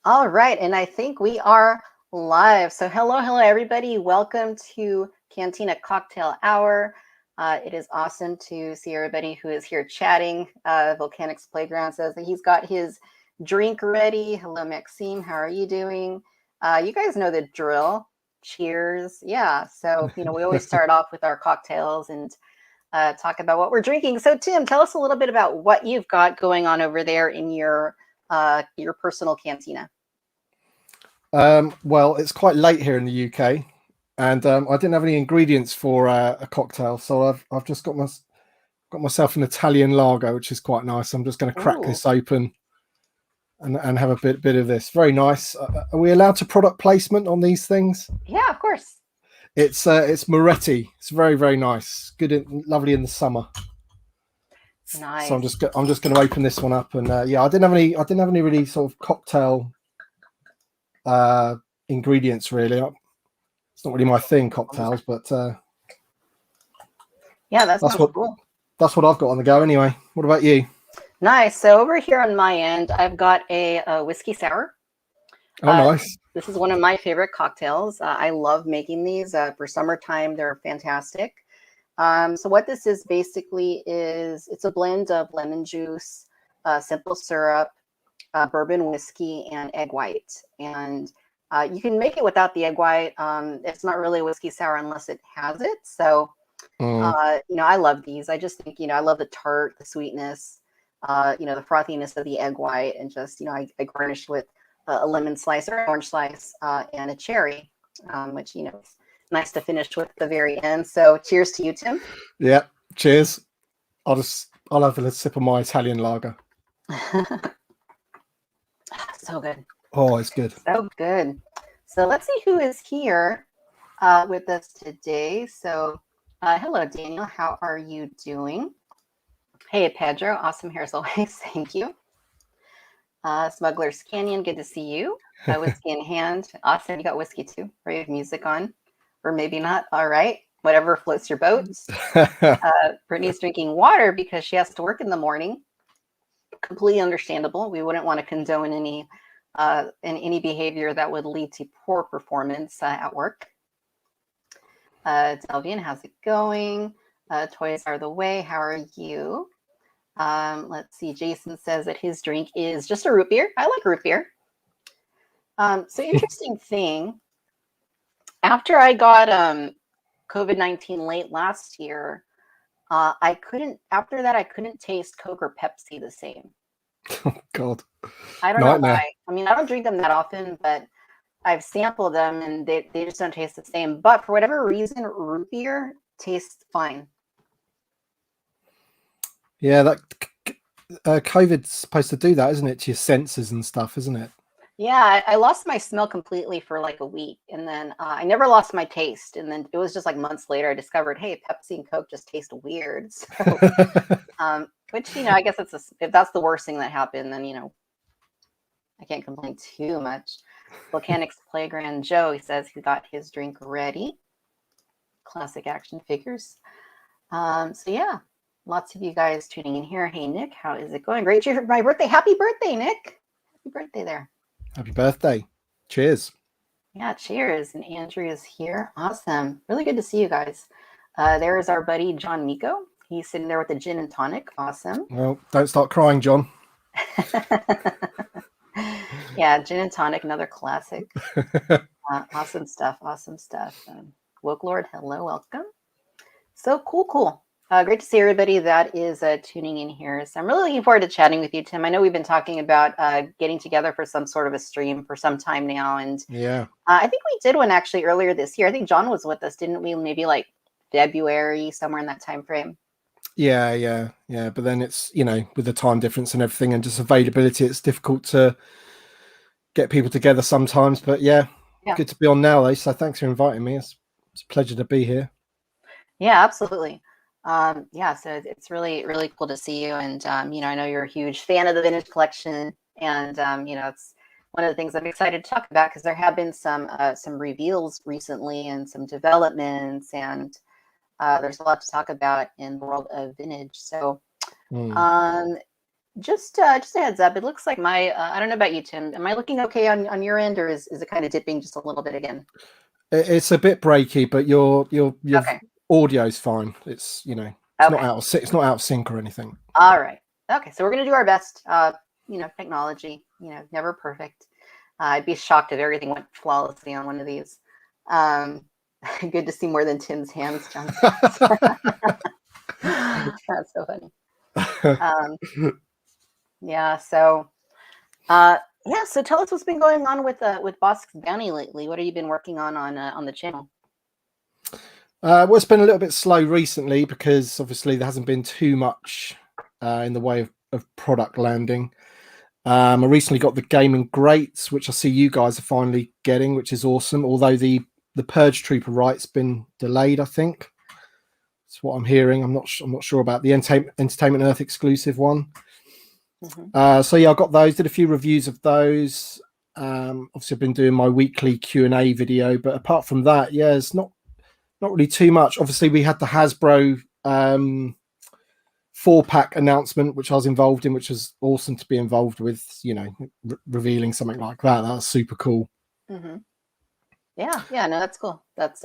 All right, and I think we are live. So hello, everybody. Welcome to Cantina Cocktail Hour. It is awesome to see everybody who is here chatting. Volcanics Playground says that he's got his drink ready. Hello, Maxime. How are you doing? You guys know the drill. Cheers. Yeah. So, we always start off with our cocktails and talk about what we're drinking. So, Tim, tell us a little bit about what you've got going on over there in your personal cantina. Well, it's quite late here in the UK, and I didn't have any ingredients for a cocktail, so I've just got myself an Italian lager, which is quite nice. I'm just going to crack this open and have a bit of this. Very nice. Are we allowed to product placement on these things? Yeah, of course. It's Moretti. It's very nice. Good, lovely in the summer. Nice. So I'm just going to open this one up, and yeah, I didn't have any really sort of cocktail ingredients really. It's not really my thing, cocktails, but yeah, that's cool. That's what I've got on the go anyway. What about you? Nice. So over here on my end, I've got a whiskey sour. Oh, nice. This is one of my favorite cocktails. I love making these for summertime. They're fantastic. So what this is basically it's a blend of lemon juice, simple syrup, bourbon whiskey, and egg white. And you can make it without the egg white. It's not really a whiskey sour unless it has it. So, I love these. I just think, I love the tart, the sweetness, the frothiness of the egg white, and just, I garnish with a lemon slice or an orange slice and a cherry, which, it's nice to finish with at the very end. So cheers to you, Tim. Yeah, cheers. I'll have a sip of my Italian lager. So good. Oh, it's good. So good. So let's see who is here with us today. So hello, Daniel. How are you doing? Hey, Pedro. Awesome hair as always. Thank you. Smuggler's Canyon. Good to see you. Whiskey in hand. Awesome. You got whiskey too. Or you have music on. Or maybe not. All right. Whatever floats your boats. Brittany's drinking water because she has to work in the morning. Completely understandable. We wouldn't want to condone any behavior that would lead to poor performance at work. Delvian, how's it going? Toys are the way. How are you? Let's see. Jason says that his drink is just a root beer. I like root beer. So interesting thing. After I got COVID-19 late last year, I couldn't taste Coke or Pepsi the same. Oh, God. I don't know why. I mean, I don't drink them that often, but I've sampled them and they just don't taste the same. But for whatever reason, root beer tastes fine. Yeah, that COVID's supposed to do that, isn't it? To your senses and stuff, isn't it? Yeah, I lost my smell completely for like a week, and then I never lost my taste. And then it was just like months later, I discovered, hey, Pepsi and Coke just taste weird. So, which I guess if that's the worst thing that happened, then I can't complain too much. Volcanics Playground Joe, he says he got his drink ready. Classic action figures. So yeah, lots of you guys tuning in here. Hey Nick, how is it going? Great year for my birthday. Happy birthday, Nick. Happy birthday there. Happy birthday. Cheers. Yeah, cheers. And Andrew is here. Awesome. Really good to see you guys. There is our buddy, John Miko. He's sitting there with a gin and tonic. Awesome. Well, don't start crying, John. Yeah, gin and tonic, another classic. Awesome stuff. Woke Lord, hello, welcome. So cool. Great to see everybody that is tuning in here. So I'm really looking forward to chatting with you, Tim. I know we've been talking about getting together for some sort of a stream for some time now. And yeah, I think we did one actually earlier this year. I think John was with us, didn't we? Maybe like February, somewhere in that time frame. Yeah. But then it's, with the time difference and everything and just availability, it's difficult to get people together sometimes. But yeah, good to be on now, though. So thanks for inviting me. It's a pleasure to be here. Yeah, absolutely. So it's really, really cool to see you. And, I know you're a huge fan of the vintage collection. And, it's one of the things I'm excited to talk about because there have been some reveals recently and some developments. And there's a lot to talk about in the world of vintage. So just a heads up. It looks like my I don't know about you, Tim. Am I looking okay on your end, or is it kind of dipping just a little bit again? It's a bit breaky, but your Okay. audio's fine. It's it's not Okay. out of sync or anything. All right. Okay. So we're gonna do our best. Technology. Never perfect. I'd be shocked if everything went flawlessly on one of these. Good to see more than Tim's hands, John. That's so funny. Yeah. So, yeah. So tell us what's been going on with Bossk's Bounty lately. What have you been working on the channel? Well, it's been a little bit slow recently because obviously there hasn't been too much in the way of product landing. I recently got the gaming grates, which I see you guys are finally getting, which is awesome. Although the Purge Trooper right's been delayed, I think. That's what I'm hearing. I'm not sure about the Entertainment Earth exclusive one. So yeah, I got those. Did a few reviews of those. Obviously, I've been doing my weekly Q&A video, but apart from that, yeah, it's not really too much. Obviously, we had the Hasbro 4-pack announcement, which I was involved in, which was awesome to be involved with. Revealing something like that. That was super cool. Yeah, no, that's cool. That's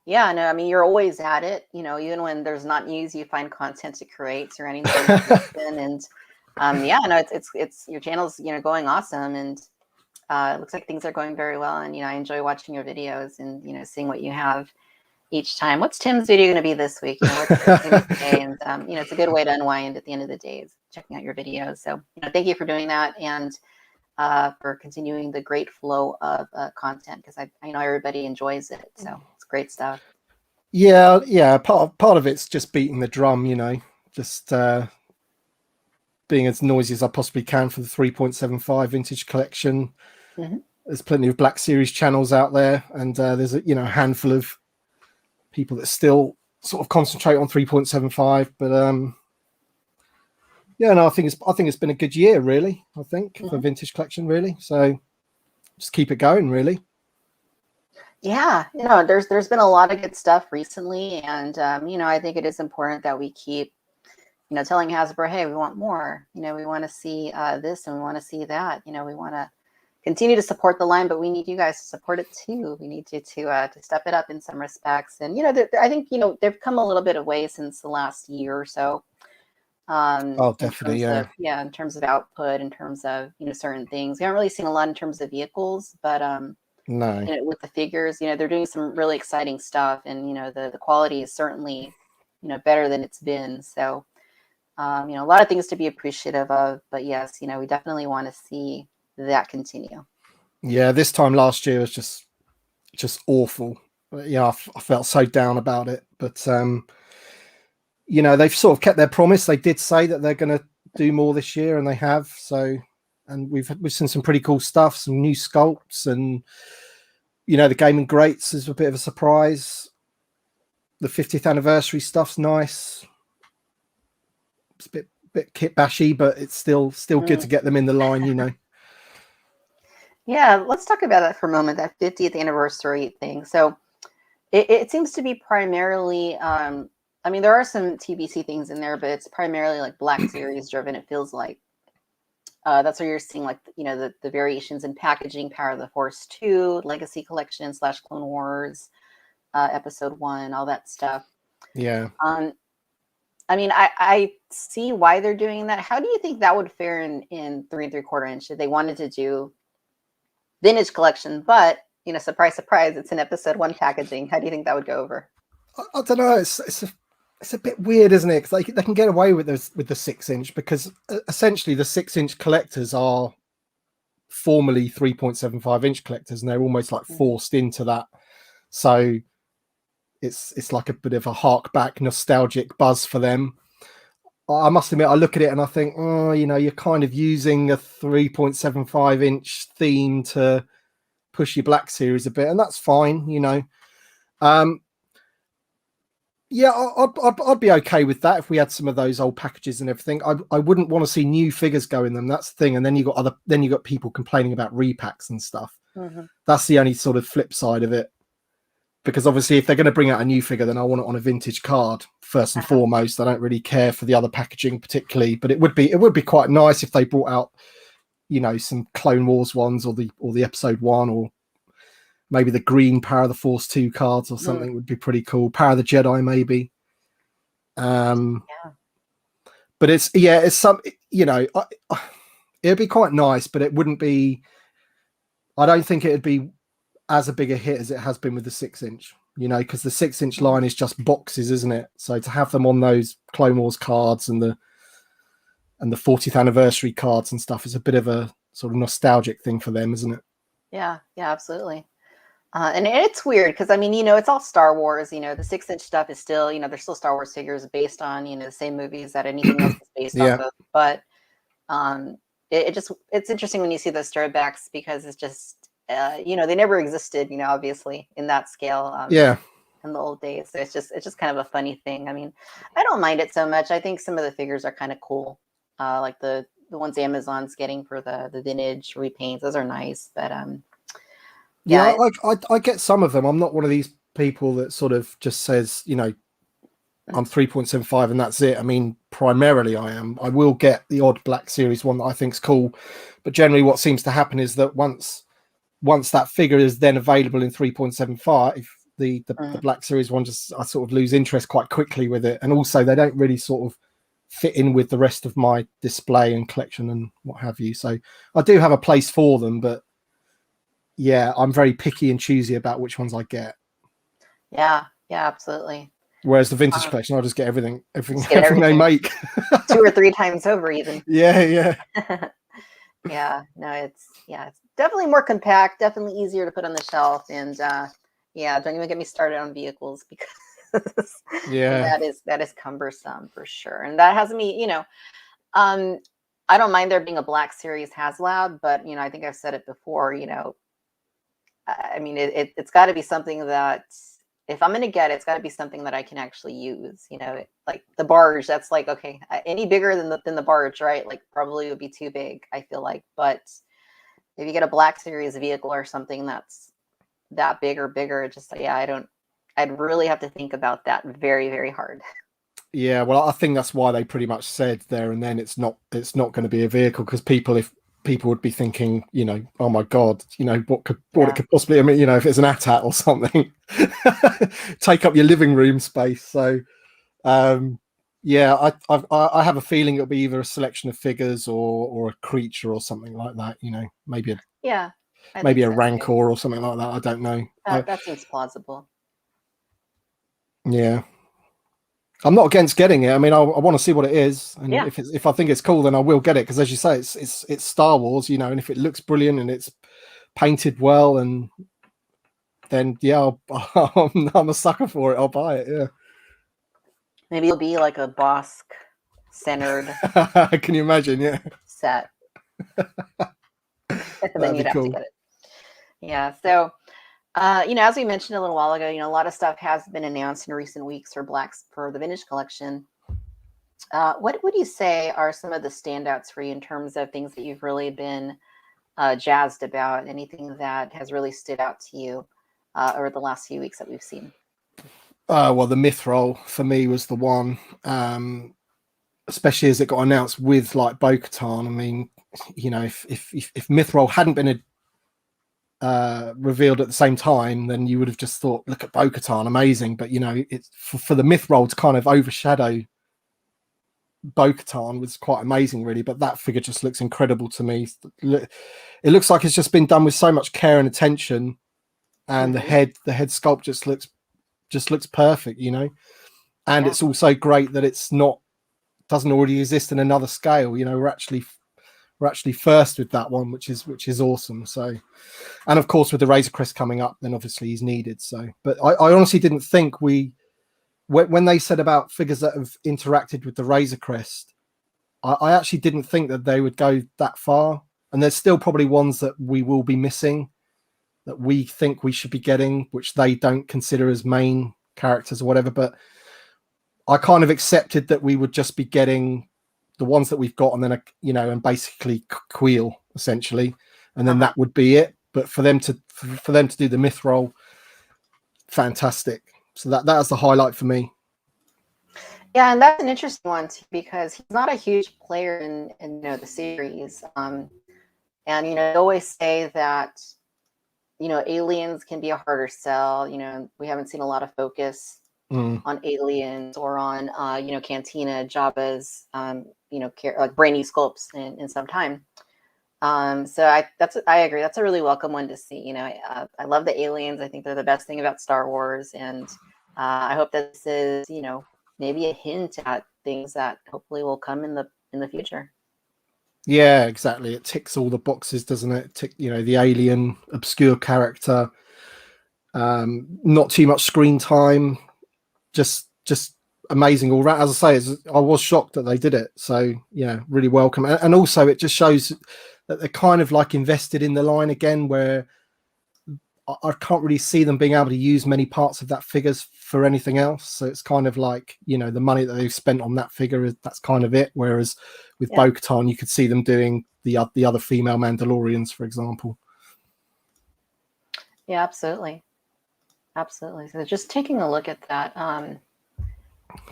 yeah, no, I mean, you're always at it. Even when there's not news, you find content to create surrounding the and yeah, no, it's your channel's going awesome, and it looks like things are going very well. And I enjoy watching your videos and seeing what you have each time. What's Tim's video going to be this week? What's today? And it's a good way to unwind at the end of the day is checking out your videos. So thank you for doing that, and for continuing the great flow of content, because I know everybody enjoys it. So it's great stuff. Yeah. Part of it's just beating the drum, just being as noisy as I possibly can for the 3.75 vintage collection. There's plenty of Black Series channels out there, and there's a handful of people that still sort of concentrate on 3.75. But yeah, no, I think it's been a good year, really. I think for vintage collection, really. So just keep it going, really. Yeah, there's been a lot of good stuff recently, and I think it is important that we keep telling Hasbro, hey, we want more. We want to see this, and we want to see that. We want to continue to support the line, but we need you guys to support it too. We need you to step it up in some respects. And I think they've come a little bit of way since the last year or so. Definitely, in terms of output, in terms of certain things. We haven't really seen a lot in terms of vehicles, but no, with the figures, they're doing some really exciting stuff, and the quality is certainly better than it's been. So a lot of things to be appreciative of, but yes, we definitely want to see that continue. Yeah, this time last year was just awful. Yeah, I felt so down about it, but they've sort of kept their promise. They did say that they're going to do more this year, and they have. So, and we've seen some pretty cool stuff, some new sculpts, and the gaming greats is a bit of a surprise. The 50th anniversary stuff's nice. It's a bit kit bashy, but it's still good to get them in the line, Yeah, let's talk about that for a moment, that 50th anniversary thing. So it seems to be primarily, I mean, there are some TBC things in there, but it's primarily like Black Series driven, it feels like. That's where you're seeing like, the variations in packaging, Power of the Force 2, Legacy Collection / Clone Wars, Episode 1, all that stuff. Yeah. I mean, I see why they're doing that. How do you think that would fare in 3 3/4 inch if they wanted to do vintage collection, but surprise, surprise, it's an Episode 1 packaging? How do you think that would go over? I don't know. It's a bit weird, isn't it? Because they can get away with the 6-inch because essentially the 6-inch collectors are formerly 3.75-inch collectors, and they're almost like forced into that. So it's like a bit of a hark back nostalgic buzz for them. I must admit, I look at it and I think, oh, you're kind of using a 3.75-inch theme to push your Black Series a bit, and that's fine, Yeah, I'd be okay with that if we had some of those old packages and everything. I wouldn't want to see new figures go in them. That's the thing. And then you got people complaining about repacks and stuff. That's the only sort of flip side of it. because obviously if they're going to bring out a new figure, then I want it on a vintage card first and foremost. I don't really care for the other packaging particularly, but it would be quite nice if they brought out, you know, some Clone Wars ones or the episode 1, or maybe the green Power of the Force 2 cards or something would be pretty cool. Power of the Jedi maybe. But it's some, you know, it'd be quite nice, but it wouldn't be, I don't think it'd be as a big a hit as it has been with the 6-inch, you know, because the 6-inch line is just boxes, isn't it? So to have them on those Clone Wars cards and the 40th anniversary cards and stuff is a bit of a sort of nostalgic thing for them, isn't it? Yeah, absolutely. And it's weird because, I mean, you know, it's all Star Wars. You know, the 6-inch stuff is still, you know, there's still Star Wars figures based on, you know, the same movies that anything else is based off of. But it's interesting when you see those throwbacks, because it's just, you know, they never existed, you know, obviously in that scale. In the old days. So it's just kind of a funny thing. I mean, I don't mind it so much. I think some of the figures are kind of cool. Like the ones Amazon's getting for the vintage repaints. Those are nice. But I get some of them. I'm not one of these people that sort of just says, you know, I'm 3.75 and that's it. I mean, primarily I am. I will get the odd Black Series one that I think's cool, but generally what seems to happen is that once that figure is then available in 3.75, the Black Series one, I sort of lose interest quite quickly with it, and also they don't really sort of fit in with the rest of my display and collection and what have you. So I do have a place for them, but yeah, I'm very picky and choosy about which ones I get. Yeah, absolutely. Whereas the vintage collection, I'll just get everything they make 2 or 3 times over, even. Yeah. No, it's definitely more compact, definitely easier to put on the shelf, and don't even get me started on vehicles, because that is cumbersome for sure. And that has me, you know, I don't mind there being a Black Series HasLab, but you know, I think I've said it before, you know, I mean, it's got to be something that, if I'm going to get it, it's got to be something that I can actually use, you know, like the barge. That's like, okay, any bigger than the barge, right? Like probably would be too big, I feel like. But if you get a Black Series vehicle or something that's that big or bigger, just I'd really have to think about that very, very hard. Yeah, well, I think that's why they pretty much said there and then it's not going to be a vehicle, because people would be thinking, you know, oh my god, you know, what it could possibly, I mean, you know, if it's an AT-AT or something, take up your living room space. So I have a feeling it'll be either a selection of figures or a creature or something like that, you know, maybe a Rancor or something like that. I don't know. That seems plausible. Yeah, I'm not against getting it. I mean, I want to see what it is, and if I think it's cool, then I will get it, because as you say, it's Star Wars, you know, and if it looks brilliant and it's painted well, and then I'm a sucker for it. I'll buy it. Yeah, maybe it'll be like a Bossk centered. Can you imagine? Yeah, set. Then you'd have to get it. Yeah. So, you know, as we mentioned a little while ago, you know, a lot of stuff has been announced in recent weeks for the vintage collection. What would you say are some of the standouts for you in terms of things that you've really been jazzed about? Anything that has really stood out to you over the last few weeks that we've seen? Well, the Mythrol for me was the one, especially as it got announced with like Bo-Katan. I mean, you know, if Mythrol hadn't been revealed at the same time, then you would have just thought, look at Bo-Katan, amazing. But you know, it's for the Mythrol to kind of overshadow Bo-Katan was quite amazing, really. But that figure just looks incredible to me. It looks like it's just been done with so much care and attention, and the head sculpt just looks perfect, you know. And it's also great that doesn't already exist in another scale. You know, we're actually first with that one, which is awesome. So, and of course with the Razor Crest coming up, then obviously he's needed. So, but I honestly didn't think when they said about figures that have interacted with the Razor Crest, I actually didn't think that they would go that far. And there's still probably ones that we will be missing that we think we should be getting, which they don't consider as main characters or whatever. But I kind of accepted that we would just be getting the ones that we've got, and then and basically Queel essentially, and then that would be it. But for them to do the Mythrol fantastic. So that's the highlight for me. Yeah, and that's an interesting one too, because he's not a huge player in the series. And they always say that aliens can be a harder sell. We haven't seen a lot of focus on aliens or on Cantina, Jabba's like brainy sculpts in some time. So I agree. That's a really welcome one to see. I love the aliens. I think they're the best thing about Star Wars, and I hope that this is maybe a hint at things that hopefully will come in the future. Yeah, exactly. It ticks all the boxes, doesn't it? The alien, obscure character, not too much screen time, just amazing all right. As I say, I was shocked that they did it. So yeah, really welcome. And also it just shows that they're kind of like invested in the line again, where I can't really see them being able to use many parts of that figures for anything else. So it's kind of like, the money that they've spent on that figure, that's kind of it. Whereas with Bo-Katan, you could see them doing the other female Mandalorians, for example. Yeah, absolutely. Absolutely. So just taking a look at that.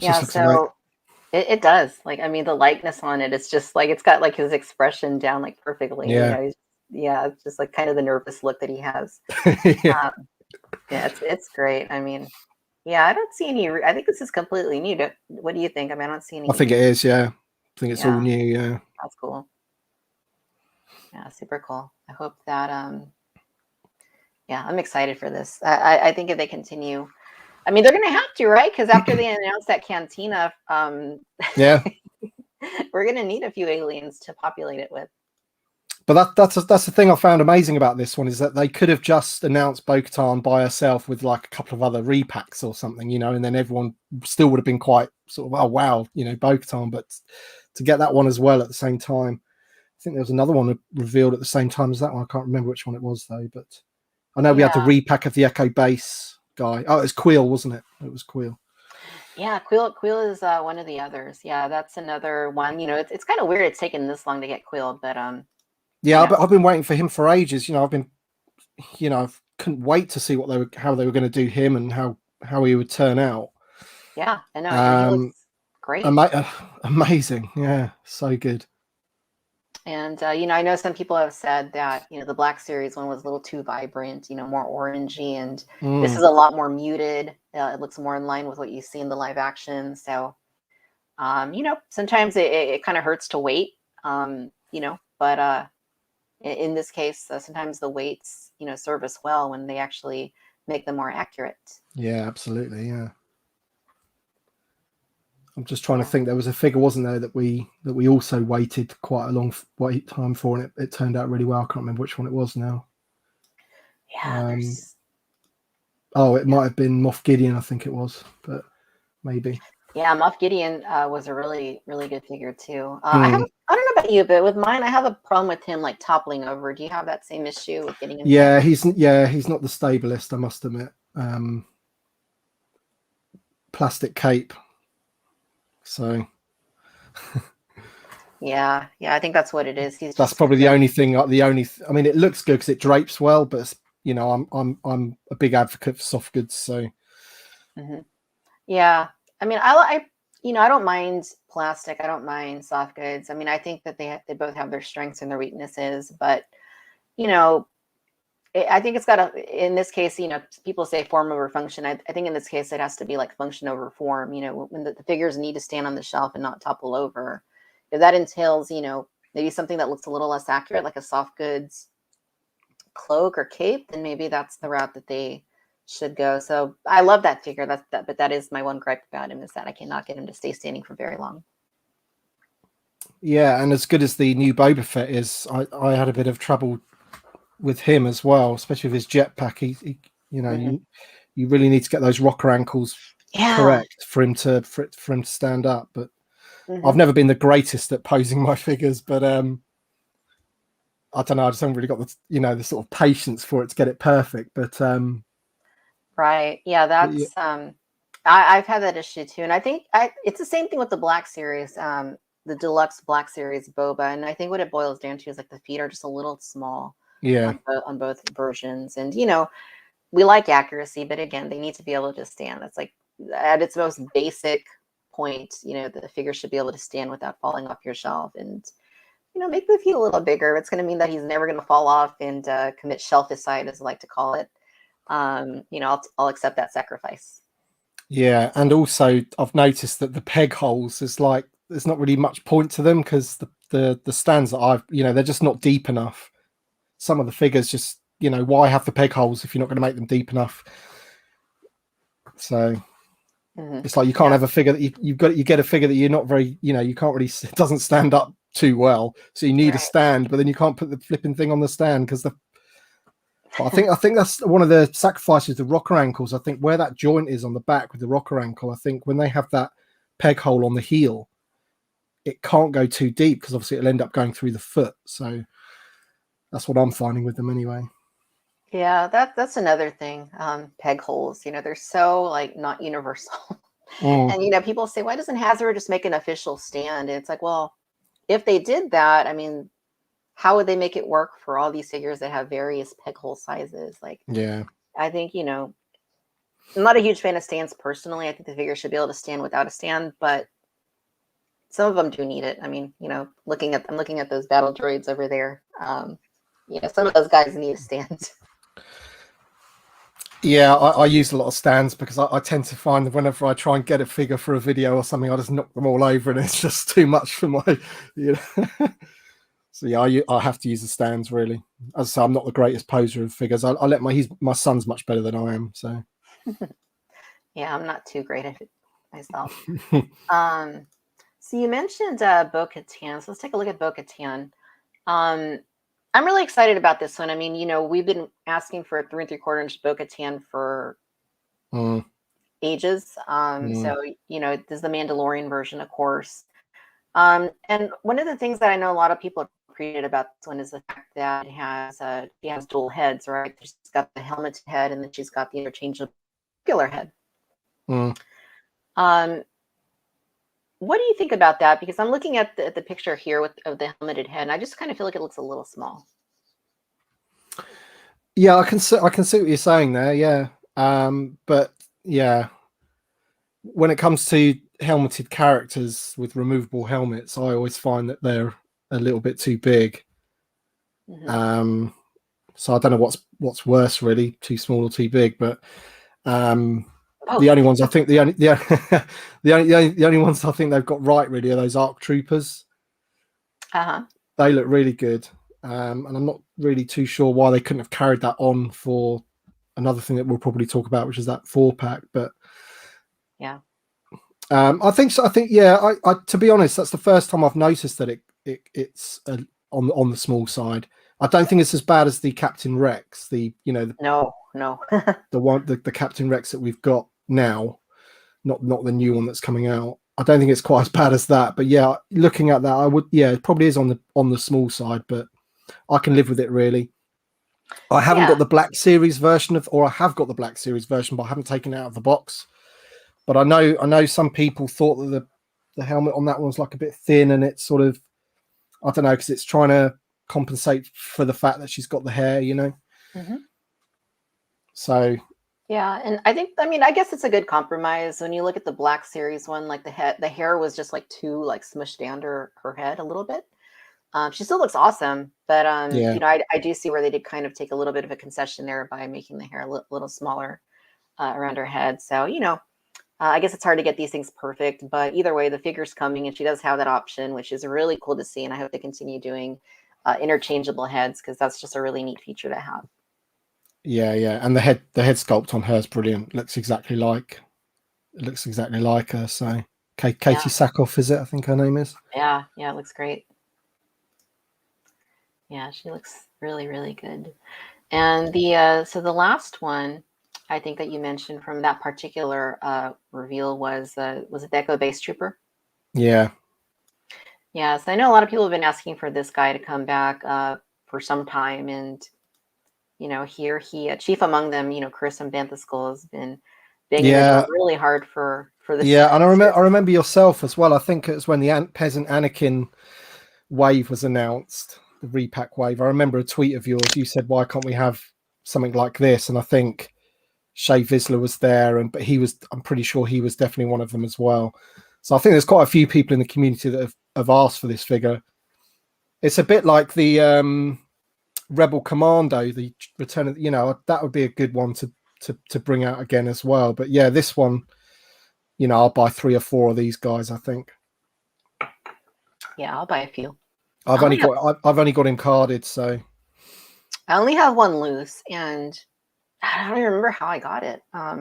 So it does. Like, I mean, the likeness on it, it's just like, it's got like his expression down like perfectly. Yeah. It's just like kind of the nervous look that he has. Yeah. It's great. I mean, yeah, I don't see any. I think this is completely new. What do you think? I mean, I don't see any. I think it is. Yeah, I think it's all new. Yeah, that's cool. Yeah, super cool. I hope that. I'm excited for this. I think if they continue, I mean, they're going to have to, right? Because after they announced that Cantina, yeah, we're going to need a few aliens to populate it with. But that's the thing I found amazing about this one, is that they could have just announced Bo-Katan by herself with like a couple of other repacks or something, and then everyone still would have been quite sort of, oh wow, Bo-Katan. But to get that one as well at the same time, I think there was another one revealed at the same time as that one. I can't remember which one it was though, but I know we had the repack of the Echo Base guy. Oh, it was Quill, wasn't it? It was Quill. Yeah, Quill is one of the others. Yeah, that's another one. It's kind of weird it's taken this long to get Quill, but yeah, but I've been waiting for him for ages. I couldn't wait to see how they were going to do him and how he would turn out. Yeah, I know. He looks great. Amazing. Yeah, so good. And I know some people have said that the Black Series one was a little too vibrant, more orangey, and this is a lot more muted. It looks more in line with what you see in the live action. So, sometimes it kind of hurts to wait, but in this case, sometimes the weights, serve us well when they actually make them more accurate. Yeah, absolutely. Yeah. I'm just trying to think. There was a figure, wasn't there, that we also waited quite a long wait time for, and it turned out really well. I can't remember which one it was now. Yeah. It might have been Moff Gideon, I think it was, but maybe. Yeah, Moff Gideon was a really, really good figure too. I don't know about you, but with mine, I have a problem with him like toppling over. Do you have that same issue with getting him? Yeah, he's not the stablest, I must admit. Plastic cape. So yeah, I think that's what it is. That's probably the only thing. I mean, it looks good because it drapes well, but I'm a big advocate for soft goods. So yeah, I mean, I don't mind plastic. I don't mind soft goods. I mean, I think that they both have their strengths and their weaknesses, but I think it's got to, in this case, people say form over function. I think in this case, it has to be like function over form, when the figures need to stand on the shelf and not topple over. If that entails, maybe something that looks a little less accurate, like a soft goods cloak or cape, then maybe that's the route that they should go. So I love that figure. But that is my one gripe about him, is that I cannot get him to stay standing for very long. Yeah, and as good as the new Boba Fett is, I had a bit of trouble with him as well, especially with his jetpack. He you really need to get those rocker ankles correct for him to stand up. But I've never been the greatest at posing my figures, but I don't know. I just haven't really got the sort of patience for it to get it perfect. But right, yeah, that's I've had that issue too, and I think it's the same thing with the Black Series, the deluxe Black Series Boba, and I think what it boils down to is like the feet are just a little small. Yeah, on both versions, and we like accuracy, but again, they need to be able to stand. That's like at its most basic point, you know, the figure should be able to stand without falling off your shelf. And, you know, make the feet a little bigger. It's going to mean that he's never going to fall off and commit shelficide, as I like to call it. You know, I'll accept that sacrifice. Yeah, and also I've noticed that the peg holes is like there's not really much point to them because the stands that I've, you know, they're just not deep enough. Some of the figures just, you know, why have the peg holes if you're not going to make them deep enough? So it's like you can't have a figure that you get a figure that you're not very, you know, you can't really, it doesn't stand up too well, so you need a stand, but then you can't put the flipping thing on the stand because I think that's one of the sacrifices, the rocker ankles. I think where that joint is on the back with the rocker ankle, I think when they have that peg hole on the heel, it can't go too deep because obviously it'll end up going through the foot. So that's what I'm finding with them anyway. Yeah, that's another thing. Peg holes, you know, they're so like not universal. And, you know, people say, why doesn't Hasbro just make an official stand? And it's like, well, if they did that, I mean, how would they make it work for all these figures that have various peg hole sizes? Like, yeah, I think, you know, I'm not a huge fan of stands personally. I think the figure should be able to stand without a stand, but some of them do need it. I mean, you know, I'm looking at those battle droids over there. You know, some of those guys need a stand. Yeah, I use a lot of stands because I tend to find that whenever I try and get a figure for a video or something, I just knock them all over and it's just too much for my, you know. So yeah, I have to use the stands really. As I say, I'm not the greatest poser of figures. I let my son's much better than I am. So yeah, I'm not too great at it myself. So you mentioned Bo-Katan. So let's take a look at Bo-Katan. I'm really excited about this one. I mean, you know, we've been asking for a 3 3/4-inch Bo-Katan for ages. So, you know, this is the Mandalorian version, of course. And one of the things that I know a lot of people appreciate about this one is the fact that she has dual heads, right? She's got the helmeted head and then she's got the interchangeable head. What do you think about that? Because I'm looking at the picture here of the helmeted head, and I just kind of feel like it looks a little small. Yeah, I can see what you're saying there. Yeah, but yeah, when it comes to helmeted characters with removable helmets, I always find that they're a little bit too big. So I don't know what's worse, really, too small or too big, but. The only ones I think the only ones I think they've got right really are those ARC troopers. They look really good, and I'm not really too sure why they couldn't have carried that on for another thing that we'll probably talk about, which is that 4-pack. But yeah, I think so. I think yeah. I to be honest, that's the first time I've noticed that it's on the small side. I don't think it's as bad as the Captain Rex. No. the Captain Rex that we've got now, not the new one that's coming out. I don't think it's quite as bad as that, but yeah, looking at that, I would, yeah, it probably is on the small side, but I can live with it really. I haven't got the Black Series version or I have got the Black Series version, but I haven't taken it out of the box. But I know some people thought that the helmet on that one was like a bit thin, and it's sort of, I don't know, because it's trying to compensate for the fact that she's got the hair, you know. So yeah, and I guess it's a good compromise. When you look at the Black Series one, like the hair was just like too like smushed under her head a little bit. She still looks awesome, but you know, I do see where they did kind of take a little bit of a concession there by making the hair a little smaller around her head. So, you know, I guess it's hard to get these things perfect, but either way, the figure's coming and she does have that option, which is really cool to see. And I hope they continue doing interchangeable heads, because that's just a really neat feature to have. Yeah, and the head sculpt on her is brilliant. It looks exactly like her. So Katie Sackhoff, is it? I think her name is. Yeah, it looks great. Yeah, she looks really, really good. And so the last one I think that you mentioned from that particular reveal was it the Echo Base Trooper? Yeah. Yeah, so I know a lot of people have been asking for this guy to come back for some time, and you know, here chief among them, you know, Chris and Bantha Skull has been banging it really hard for this. Yeah, and I remember yourself as well. I think it was when the Peasant Anakin wave was announced, the repack wave. I remember a tweet of yours. You said, "Why can't we have something like this?" And I think Shea Vizsla was there, but I'm pretty sure he was definitely one of them as well. So I think there's quite a few people in the community that have asked for this figure. It's a bit like the Rebel Commando, the Return of, that would be a good one to bring out again as well. But yeah, this one, I'll buy 3 or 4 of these guys, I think. Yeah, I'll buy a few. I've only got him carded, so I only have one loose, and I don't even remember how I got it. I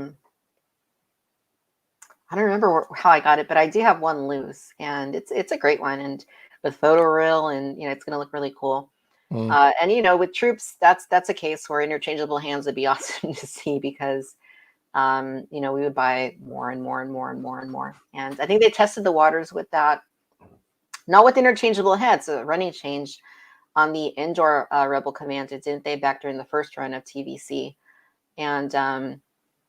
don't remember how I got it, but I do have one loose, and it's a great one, and with photo reel, and it's going to look really cool. And with troops, that's a case where interchangeable hands would be awesome to see, because we would buy more and more and more and more and more. And I think they tested the waters with that, not with interchangeable heads. So running changed on the indoor Rebel Commando, didn't they, back during the first run of TVC? And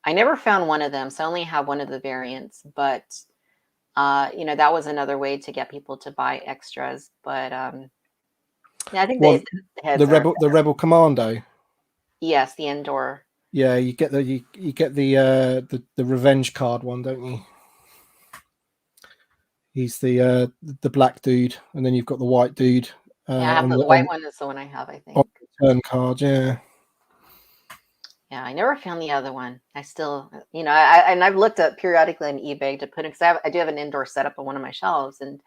I never found one of them, so I only have one of the variants. But that was another way to get people to buy extras. But I think the heads the Rebel Commando. Yes, the indoor. Yeah, you get the revenge card one, don't you? He's the black dude, and then you've got the white dude. Yeah, the white one is the one I have, I think. Turn card, yeah. Yeah, I never found the other one. I still, I've looked up periodically on eBay to put it, because I do have an indoor setup on one of my shelves, and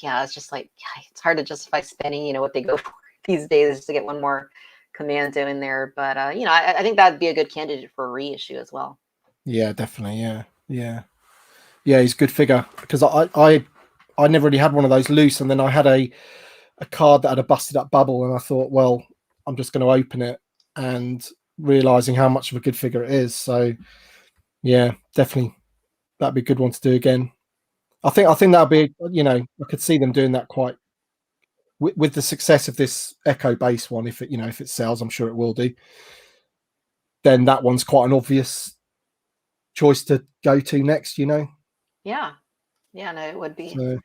it's just like, it's hard to justify spending, what they go for these days, just to get one more Commando in there. But I think that'd be a good candidate for a reissue as well. Yeah, definitely. Yeah, he's a good figure, because I never really had one of those loose, and then I had a card that had a busted up bubble, and I thought, well, I'm just going to open it, and realizing how much of a good figure it is. So yeah, definitely that'd be a good one to do again. I think that'll be, I could see them doing that quite with the success of this Echo base one. If it sells, I'm sure it will do. Then that one's quite an obvious choice to go to next. Yeah, no, it would be. So.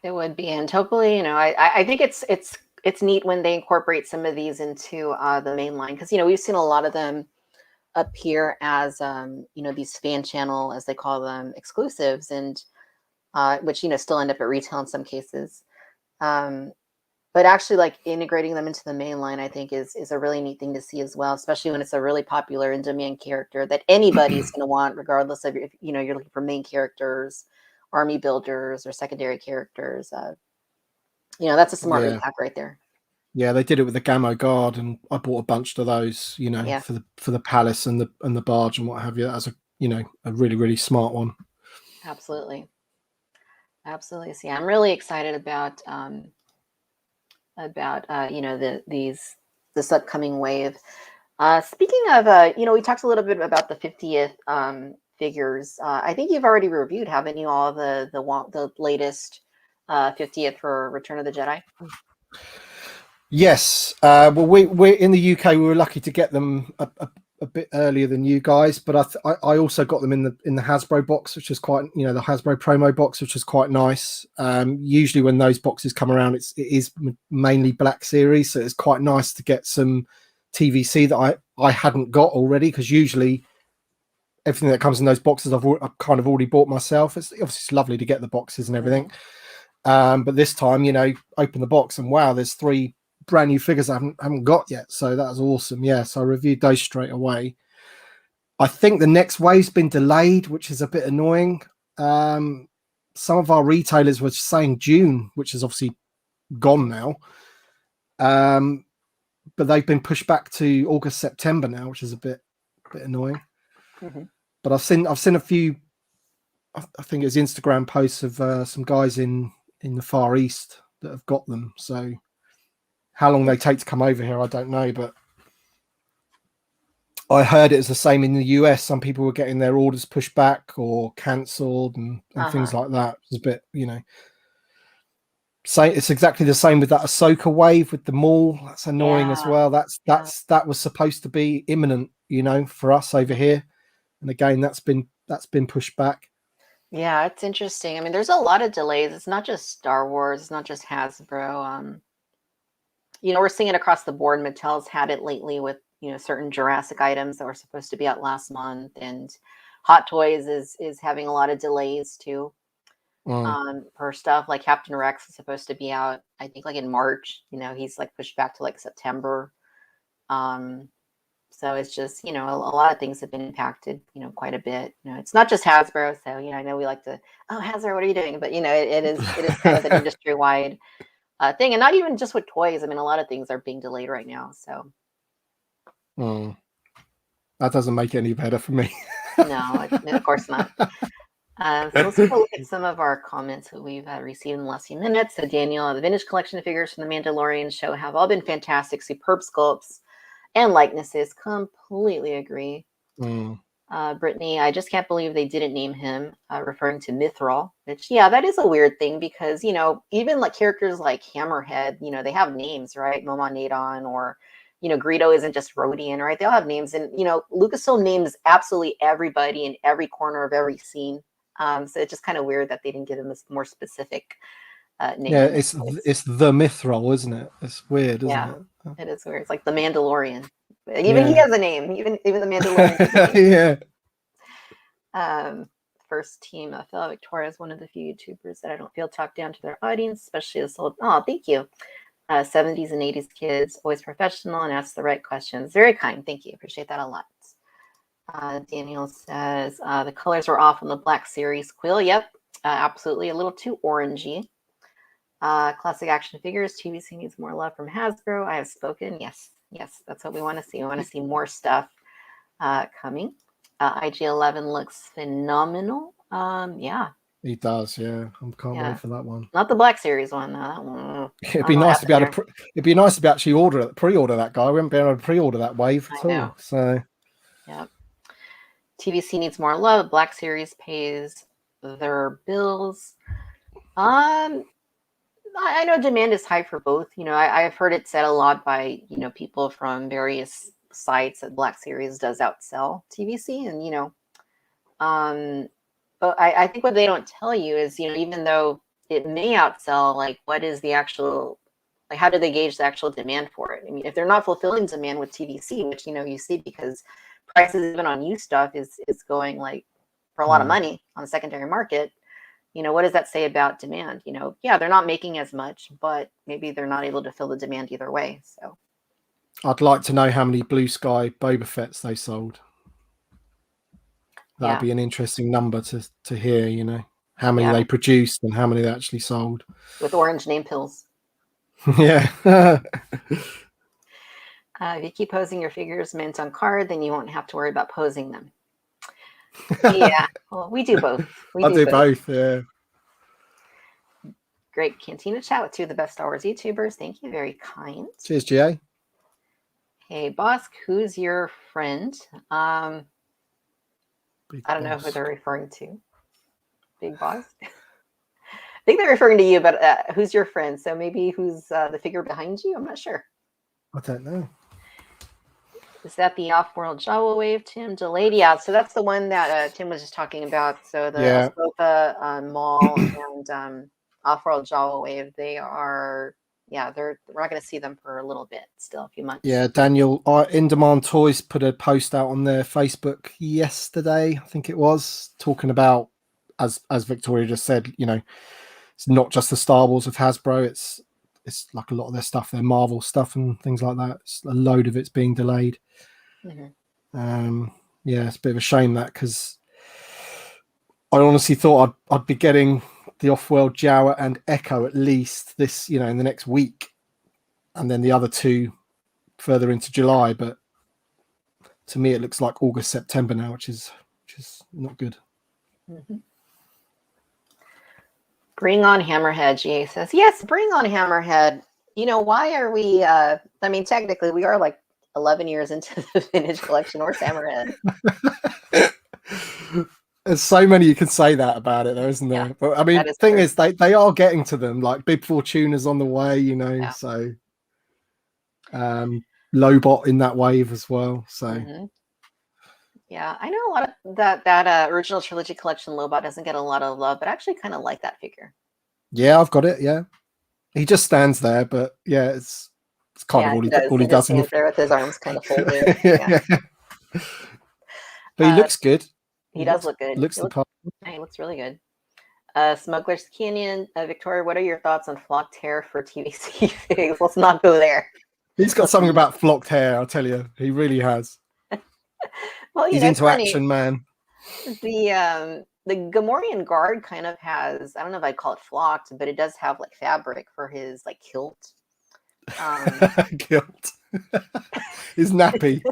It would be, and hopefully, I think it's neat when they incorporate some of these into the main line, because we've seen a lot of them appear as these fan channel, as they call them, exclusives, and which still end up at retail in some cases. But actually, like, integrating them into the main line, I think is a really neat thing to see as well, especially when it's a really popular in-demand character that anybody's going to want, regardless of if you're looking for main characters, army builders, or secondary characters. That's a smart repack right there. Yeah, they did it with the Gamo Guard, and I bought a bunch of those, for the palace and the barge and what have you. As a really, really smart one. Absolutely. So yeah, I'm really excited about this upcoming wave. Speaking of, we talked a little bit about the 50th figures. I think you've already reviewed, haven't you, all the latest 50th for Return of the Jedi? Yes. Well, we're in the UK. We were lucky to get them a bit earlier than you guys, but I also got them in the Hasbro box, which is quite, the Hasbro promo box, which is quite nice. Usually when those boxes come around, it is mainly Black Series, so it's quite nice to get some TVC that I hadn't got already, because usually everything that comes in those boxes I've kind of already bought myself. It's lovely to get the boxes and everything. But this time, open the box and wow, there's 3 brand new figures I haven't got yet. So that was awesome. Yeah, so I reviewed those straight away. I think the next wave's been delayed, which is a bit annoying. Some of our retailers were saying June, which is obviously gone now. But they've been pushed back to August, September now, which is a bit annoying. Mm-hmm. But I've seen a few, I think it's Instagram posts of some guys in the Far East that have got them. So how long they take to come over here, I don't know. But I heard it was the same in the US. Some people were getting their orders pushed back or cancelled and things like that. It's a bit, say it's exactly the same with that Ahsoka wave with the mall. That's annoying as well. That was supposed to be imminent, for us over here. And again, that's been pushed back. Yeah, it's interesting. I mean, there's a lot of delays. It's not just Star Wars. It's not just Hasbro. We're seeing it across the board. Mattel's had it lately with certain Jurassic items that were supposed to be out last month, and Hot Toys is having a lot of delays too. For stuff like Captain Rex is supposed to be out, I think, like in March. He's like pushed back to like September. So it's just, a lot of things have been impacted, quite a bit. It's not just Hasbro. So, I know we like to, oh, Hasbro, what are you doing? But, it is kind of an industry wide thing, and not even just with toys. I mean, a lot of things are being delayed right now. So that doesn't make it any better for me. No, of course not. So let's go look at some of our comments that we've received in the last few minutes. So Daniel, the vintage collection of figures from the Mandalorian show have all been fantastic, superb sculpts and likenesses. Completely agree. Brittany, I just can't believe they didn't name him, referring to Mithril, which, that is a weird thing because, even like characters like Hammerhead, they have names, right? Moma Nadon, or, Greedo isn't just Rodian, right? They all have names. And, Lucasfilm names absolutely everybody in every corner of every scene. So it's just kind of weird that they didn't give him a more specific name. Yeah, it's the Mithril, isn't it? It's weird, isn't it? It is weird. It's like the Mandalorian. Even he has a name. Even the Mandalorian has a name. Yeah. First team, fellow Victoria is one of the few YouTubers that I don't feel talked down to their audience, especially as old. Oh, thank you. 70s and 80s kids, always professional and ask the right questions. Very kind. Thank you. Appreciate that a lot. Daniel says the colors were off on the Black Series quill. Yep, absolutely. A little too orangey. Classic action figures. TVC needs more love from Hasbro. I have spoken. Yes, that's what we want to see. We want to see more stuff coming. IG-11 looks phenomenal. Yeah. He does, yeah. I can't wait for that one. Not the Black Series one, though. That one. It'd be nice to be able to. It'd be nice to be actually pre-order that guy. We haven't been able to pre-order that wave at all. So. Yep. TVC needs more love. Black Series pays their bills. I know demand is high for both. I've heard it said a lot by people from various sites that Black Series does outsell TVC, and but I think what they don't tell you is even though it may outsell, like what is the actual, like how do they gauge the actual demand for it? I mean, if they're not fulfilling demand with TVC, which you see because prices even on used stuff is going like for a lot of money on the secondary market. What does that say about demand? They're not making as much, but maybe they're not able to fill the demand either way. So I'd like to know how many Blue Sky Boba Fett's they sold. That'd be an interesting number to hear, how many they produced and how many they actually sold. With orange name pills. Yeah. If you keep posing your figures mint on card, then you won't have to worry about posing them. Yeah, well, we do both. I do both, yeah. Great Cantina chat with two of the best Star Wars YouTubers. Thank you. Very kind. Cheers, GA. Hey, Bossk, who's your friend? I don't know who they're referring to. Big Boss? I think they're referring to you, but who's your friend? So maybe who's the figure behind you? I'm not sure. I don't know. Is that the off-world Jawa wave, Tim? Delayed? Yeah, so that's the one that Tim was just talking about. So the Ahsoka Mall and off-world Jawa wave, they are, we're not going to see them for a little bit, still a few months. Yeah, Daniel, In Demand Toys put a post out on their Facebook yesterday, I think it was, talking about, as Victoria just said, it's not just the Star Wars of Hasbro, it's like a lot of their stuff, their Marvel stuff and things like that. It's a load of it's being delayed. Mm-hmm. It's a bit of a shame that, because I honestly thought I'd be getting the Off-World Jawa and Echo at least this, in the next week, and then the other two further into July. But to me, it looks like August, September now, which is not good. Mm-hmm. Bring on Hammerhead, GA says. Yes, bring on Hammerhead. Why are we, technically we are like 11 years into the vintage collection. Where's Hammerhead? There's so many you can say that about it, though, isn't there? Yeah, but the thing is, they are getting to them. Like Bib Fortuna's on the way, so Lobot in that wave as well. So yeah, I know a lot of that original trilogy collection Lobot doesn't get a lot of love, but I actually kind of like that figure. Yeah, I've got it. Yeah, he just stands there, but yeah, it's It's kind of all he does. He stands there with his arms kind of folded. Yeah. But he looks good. He does look good. Looks the part. He looks really good. Smuggler's Canyon, Victoria, what are your thoughts on flocked hair for TVC figs? Let's not go there. He's got something about flocked hair, I'll tell you. He really has. Well, he's into action, man. The Gamorrean guard kind of has, I don't know if I'd call it flocked, but it does have like fabric for his like kilt. Kilt. His nappy.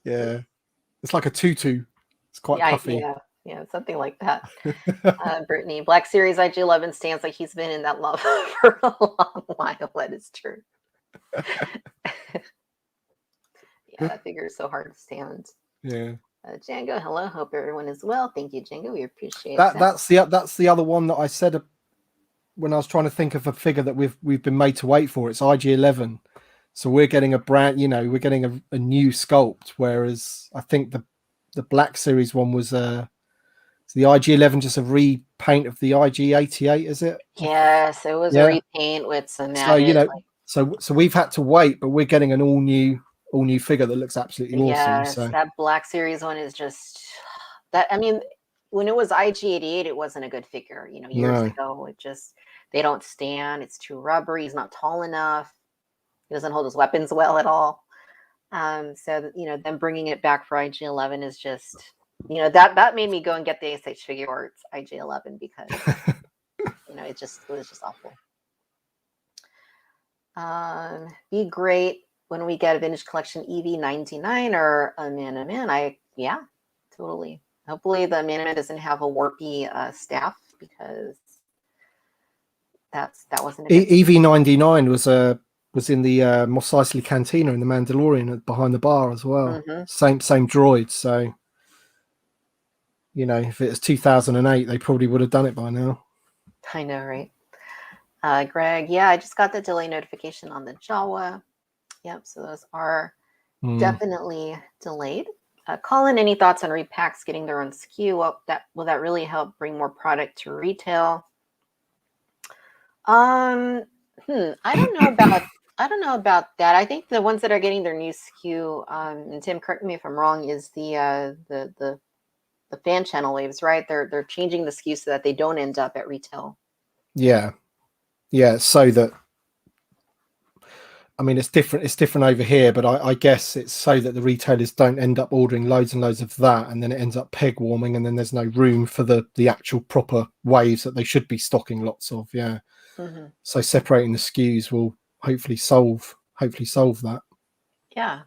Yeah. It's like a tutu. It's quite puffy. Yeah, something like that. Brittany, Black Series IG-11 stands like he's been in that love for a long while. That is true. Yeah, that figure is so hard to stand. Yeah. Django, hello. Hope everyone is well. Thank you, Django. We appreciate that. That's the other one that I said when I was trying to think of a figure that we've been made to wait for. It's IG-11. So we're getting we're getting a new sculpt, whereas I think the Black Series one was the IG-11, just a repaint of the IG-88, is it? Yes, it was a repaint with some added, so we've had to wait, but we're getting an all new figure that looks absolutely awesome. Yes, so that Black Series one is just that. I mean, when it was IG-88, it wasn't a good figure. Years ago, they don't stand. It's too rubbery. He's not tall enough. He doesn't hold his weapons well at all. So them bringing it back for IG-11 is just, that made me go and get the ASH figure arts IG-11 because it was just awful. Be great when we get a vintage collection EV99 or a Man. Totally. Hopefully the Man doesn't have a warpy staff because that wasn't a EV99 was in the Mos Eisley Cantina in the Mandalorian behind the bar as well. Mm-hmm. Same droid. So, if it was 2008, they probably would have done it by now. I know, right? Greg, I just got the delay notification on the Jawa. Yep, so those are definitely delayed. Colin, any thoughts on repacks getting their own SKU? Will that really help bring more product to retail? I don't know about that. I think the ones that are getting their new SKU, and Tim, correct me if I'm wrong, is the fan channel waves, right? They're changing the SKU so that they don't end up at retail. Yeah, so that, I mean, it's different over here, but I guess it's so that the retailers don't end up ordering loads and loads of that, and then it ends up peg warming, and then there's no room for the actual proper waves that they should be stocking lots of. Yeah. Mm-hmm. So separating the SKUs will hopefully solve that. Yeah.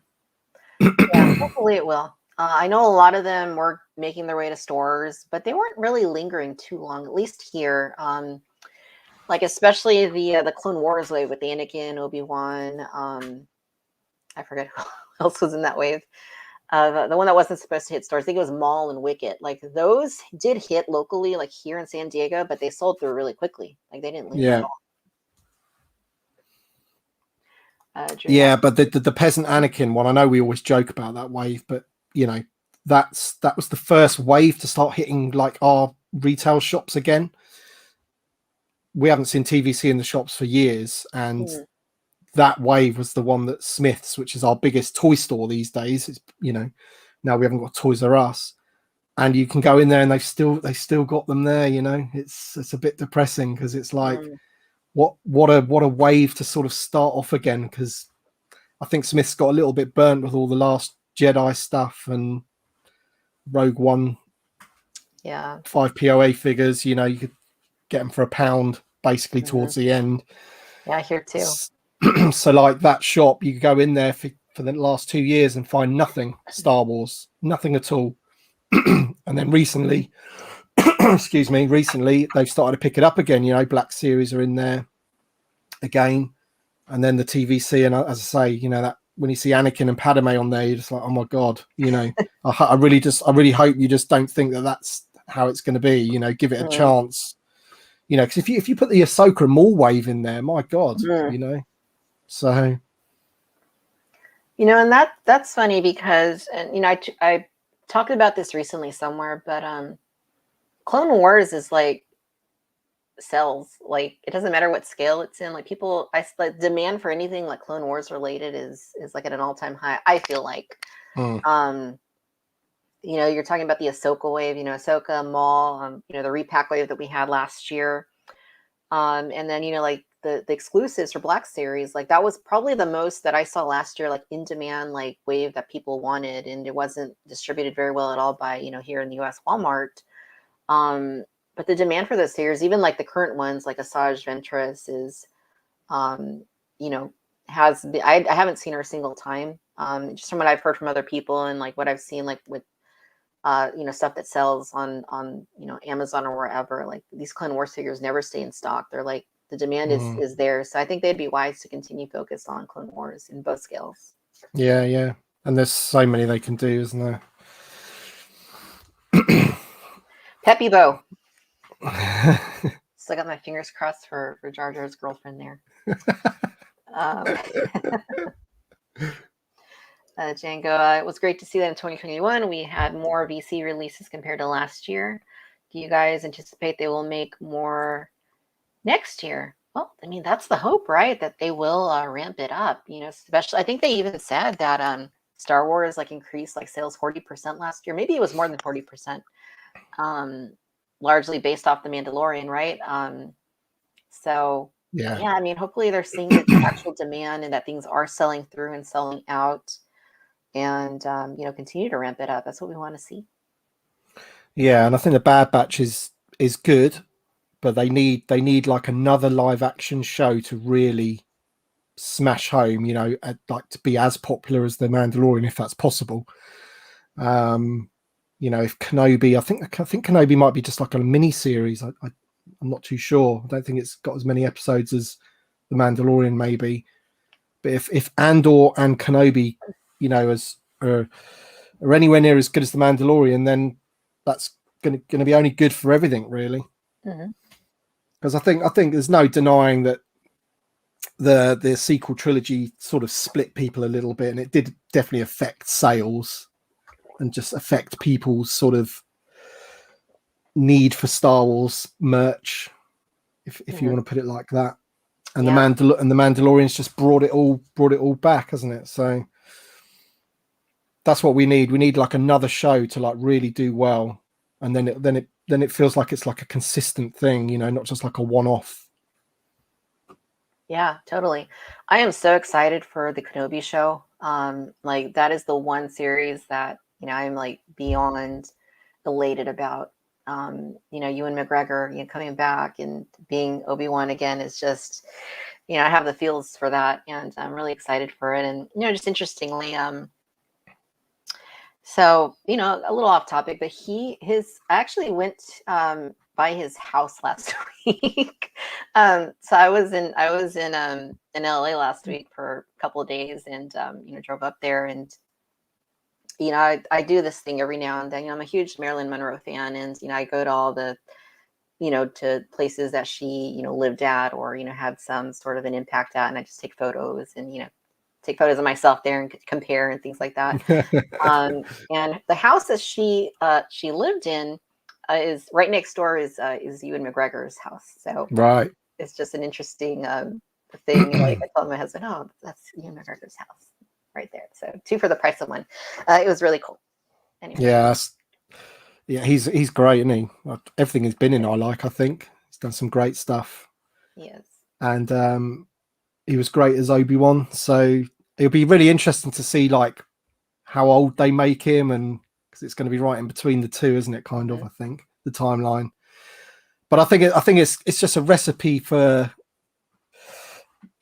Hopefully it will. I know a lot of them were making their way to stores, but they weren't really lingering too long, at least here. Like especially the Clone Wars wave with Anakin, Obi-Wan. I forget who else was in that wave. The one that wasn't supposed to hit stores, I think it was Maul and Wicket. Like those did hit locally, like here in San Diego, but they sold through really quickly. Like they didn't linger at all. But the peasant Anakin one, I know we always joke about that wave, but that was the first wave to start hitting like our retail shops again. We haven't seen TVC in the shops for years, and that wave was the one that Smith's, which is our biggest toy store these days, is, now we haven't got Toys R Us, and you can go in there and they still got them there. It's a bit depressing because it's like what a wave to sort of start off again, because I think Smith's got a little bit burnt with all the Last Jedi stuff and Rogue One 5 POA figures. You could get them for £1 basically towards the end. Yeah, here too. So like that shop, you could go in there for the last 2 years and find nothing Star Wars, nothing at all. And then recently they've started to pick it up again. Black Series are in there again, and then the TVC, and as I say, that when you see Anakin and Padme on there, you're just like, oh my god, I really hope you just don't think that that's how it's going to be. Give it a chance. Because if you put the Ahsoka and Maul wave in there, my god, so and that's funny because, and I talked about this recently somewhere, but Clone Wars is like sells. Like, it doesn't matter what scale it's in. Like, people, like, demand for anything like Clone Wars related is like at an all-time high, I feel like. You know, you're talking about the Ahsoka wave, you know, Ahsoka, Maul, you know, the repack wave that we had last year. And then, you know, like the exclusives for Black Series, like that was probably the most that I saw last year, like in demand, like wave that people wanted, and it wasn't distributed very well at all by, you know, here in the US Walmart. But the demand for those series, even like the current ones, like Asajj Ventress is, you know, has been, I haven't seen her a single time. Just from what I've heard from other people and like what I've seen, like with you know, stuff that sells on you know, Amazon or wherever, like these Clone Wars figures never stay in stock. They're like, the demand is there. So I think they'd be wise to continue focus on Clone Wars in both scales. Yeah. And there's so many they can do, isn't there? Peppy Bo. Still got my fingers crossed for Jar Jar's girlfriend there. Django, it was great to see that in 2021 we had more VC releases compared to last year. Do you guys anticipate they will make more next year? Well, I mean, that's the hope, right? That they will ramp it up, you know, especially, I think they even said that Star Wars like increased like sales 40% last year. Maybe it was more than 40%, largely based off The Mandalorian, right? So yeah, I mean, hopefully they're seeing the actual demand and that things are selling through and selling out, and you know, continue to ramp it up. That's what we want to see. Yeah, and I think the Bad Batch is good, but they need like another live action show to really smash home, you know, like to be as popular as The Mandalorian, if that's possible. You know, if Kenobi, I think Kenobi might be just like a mini series. I'm not too sure. I don't think it's got as many episodes as The Mandalorian, maybe. But if Andor and Kenobi, you know, are anywhere near as good as The Mandalorian, then that's going to be only good for everything, really. Because I think there's no denying that the sequel trilogy sort of split people a little bit, and it did definitely affect sales and just affect people's sort of need for Star Wars merch, if you want to put it like that. And the Mandalorian's just brought it all back, hasn't it? So that's what we need. We need like another show to like really do well, and then it feels like it's like a consistent thing, you know, not just like a one-off. Yeah, totally. I am so excited for the Kenobi show. Like that is the one series that, you know, I'm like beyond elated about. You know, Ewan McGregor, you know, coming back and being Obi-Wan again is just, you know, I have the feels for that, and I'm really excited for it. And you know, just interestingly, so, you know, a little off topic, but I actually went by his house last week. So I was in LA last week for a couple of days, and you know, drove up there, and you know, I do this thing every now and then. You know, I'm a huge Marilyn Monroe fan, and you know, I go to all the, you know, to places that she, you know, lived at, or you know, had some sort of an impact at, and I just take photos and, you know, take photos of myself there and compare and things like that. And the house that she lived in is right next door is Ewan McGregor's house. So right, it's just an interesting thing. Like I told my husband, oh, that's Ewan McGregor's house right there. So 2 for the price of 1. It was really cool. Anyway. Yeah, he's great, isn't he? Everything he's been in, I think he's done some great stuff. Yes. And he was great as Obi-Wan. So it'll be really interesting to see like how old they make him, and because it's going to be right in between the two, isn't it? Kind of, I think, the timeline. But I think it's just a recipe for,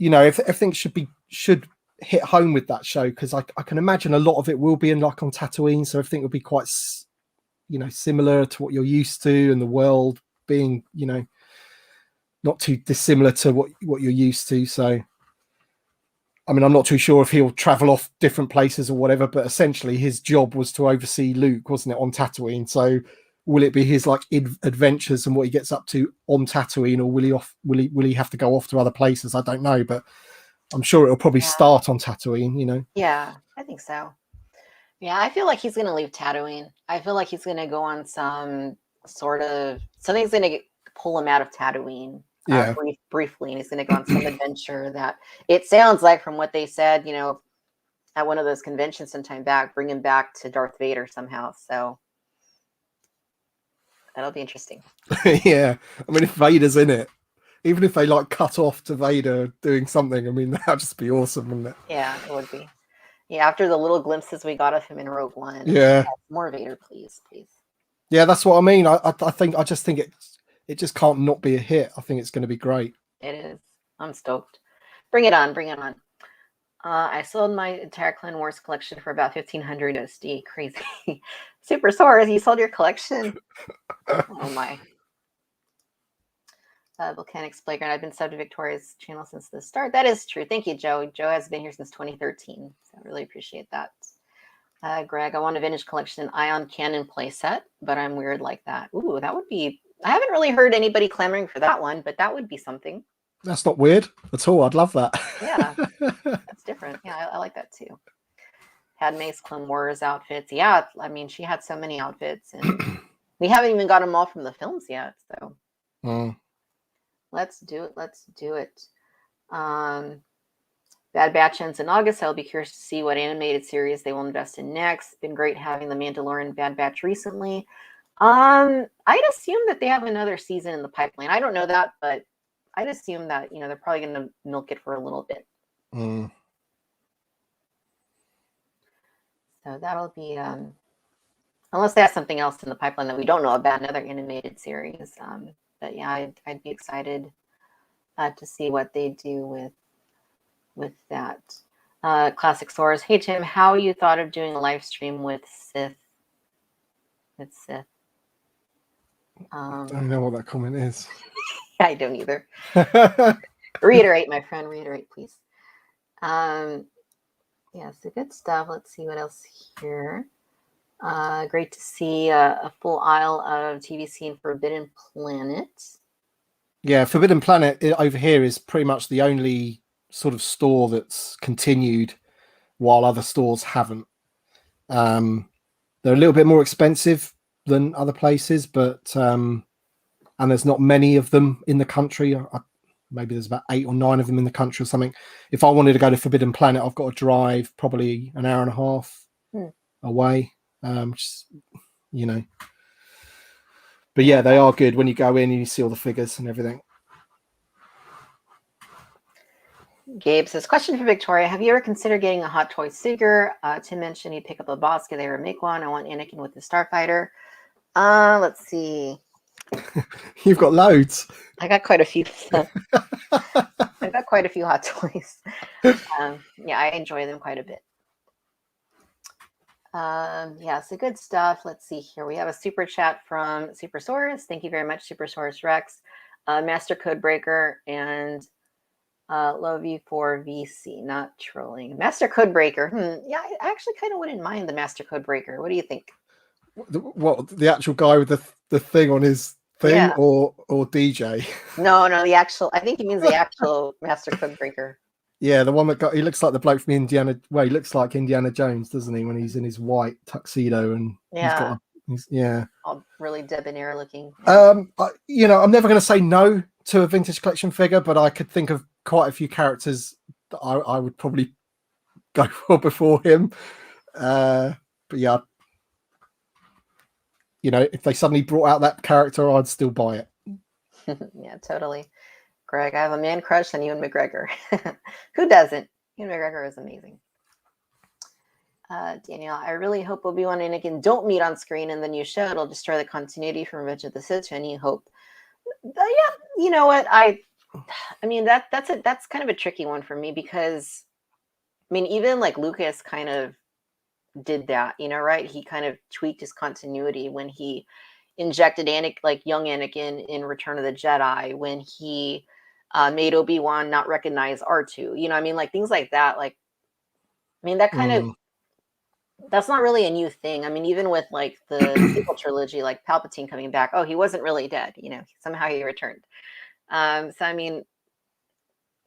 you know, if everything should hit home with that show, because I can imagine a lot of it will be in like on Tatooine, so everything will be quite, you know, similar to what you're used to, and the world being, you know, not too dissimilar to what you're used to. So I mean, I'm not too sure if he'll travel off different places or whatever, but essentially his job was to oversee Luke, wasn't it, on Tatooine? So will it be his like adventures and what he gets up to on Tatooine, or will he have to go off to other places? I don't know, but I'm sure it'll probably start on Tatooine, you know? Yeah, I think so. Yeah, I feel like he's going to leave Tatooine. I feel like he's going to go on some sort of, something's going to pull him out of Tatooine Yeah. briefly, and he's going to go on some adventure that it sounds like, from what they said, at one of those conventions sometime back, bring him back to Darth Vader somehow. So that'll be interesting. Yeah. I mean, if Vader's in it, even if they like cut off to Vader doing something, I mean, that'd just be awesome, wouldn't it? Yeah, it would be. Yeah, after the little glimpses we got of him in Rogue One. Yeah. More Vader, please. Yeah, that's what I mean. I just think it just can't not be a hit. I think it's going to be great. It is. I'm stoked. Bring it on. I sold my entire Clone Wars collection for about 1,500 USD. Crazy. Super Source, you sold your collection? Oh my. Volcanic Playground. I've been subbed to Victoria's channel since the start. That is true. Thank you, Joe. Joe has been here since 2013. So I really appreciate that. Greg, I want a vintage collection Ion Cannon playset, but I'm weird like that. Ooh, that would be... I haven't really heard anybody clamoring for that one, but that would be something. That's not weird at all. I'd love that. Yeah, that's different. Yeah, I like that too. Padme's Clone Wars outfits. Yeah, I mean, she had so many outfits, and we haven't even got them all from the films yet. So let's do it. Bad Batch ends in August. I'll be curious to see what animated series they will invest in next. Been great having The Mandalorian Bad Batch recently. I'd assume that they have another season in the pipeline. I don't know that, but I'd assume that, they're probably going to milk it for a little bit. So that'll be, unless they have something else in the pipeline that we don't know about, another animated series. But yeah, I'd be excited to see what they do with that. Classic Source. Hey Tim, how you thought of doing a live stream with Sith? I don't know what that comment is. I don't either. Reiterate, my friend. Reiterate, please. Yeah, so good stuff. Let's see what else here. Great to see a full aisle of TVC in Forbidden Planet. Yeah, Forbidden Planet over here is pretty much the only sort of store that's continued while other stores haven't. They're a little bit more expensive than other places, but and there's not many of them in the country. Maybe there's about 8 or 9 of them in the country or something. If I wanted to go to Forbidden Planet, I've got to drive probably an hour and a half away. But yeah, they are good when you go in and you see all the figures and everything. Gabe says, question for Victoria. Have you ever considered getting a Hot Toys figure? Tim mentioned he'd pick up a Bossk if they ever make one. I want Anakin with the Starfighter. Let's see. You've got loads. I got quite a few. I've got quite a few Hot Toys. Yeah, I enjoy them quite a bit. Yeah, so good stuff. Let's see here. We have a super chat from Supersaurus. Thank you very much, Supersaurus Rex. Master Code Breaker and love you for VC, not trolling. Master Code Breaker. Yeah, I actually kind of wouldn't mind the Master Code Breaker. What do you think? What, the actual guy with the thing on his thing, yeah. or DJ? No, the actual. I think he means the actual Master Code Breaker. Yeah, the one that he looks like the bloke from Indiana. Well, he looks like Indiana Jones, doesn't he? When he's in his white tuxedo and he's all really debonair looking. I'm never going to say no to a vintage collection figure, but I could think of quite a few characters that I would probably go for before him. But yeah, if they suddenly brought out that character, I'd still buy it. Yeah, totally. Greg, I have a man crush on Ewan McGregor. Who doesn't? Ewan McGregor is amazing. Danielle, I really hope Obi-Wan and Anakin don't meet on screen in the new show. It'll destroy the continuity from Revenge of the Sith to any hope. Yeah, you know what? I mean that's kind of a tricky one for me, because I mean, even like Lucas kind of did that, right? He kind of tweaked his continuity when he injected young Anakin in Return of the Jedi, when he made Obi-Wan not recognize R2. I mean, like things like that. Like, I mean, that kind of, that's not really a new thing. I mean, even with like the sequel trilogy, like Palpatine coming back, oh, he wasn't really dead. Somehow he returned. So I mean,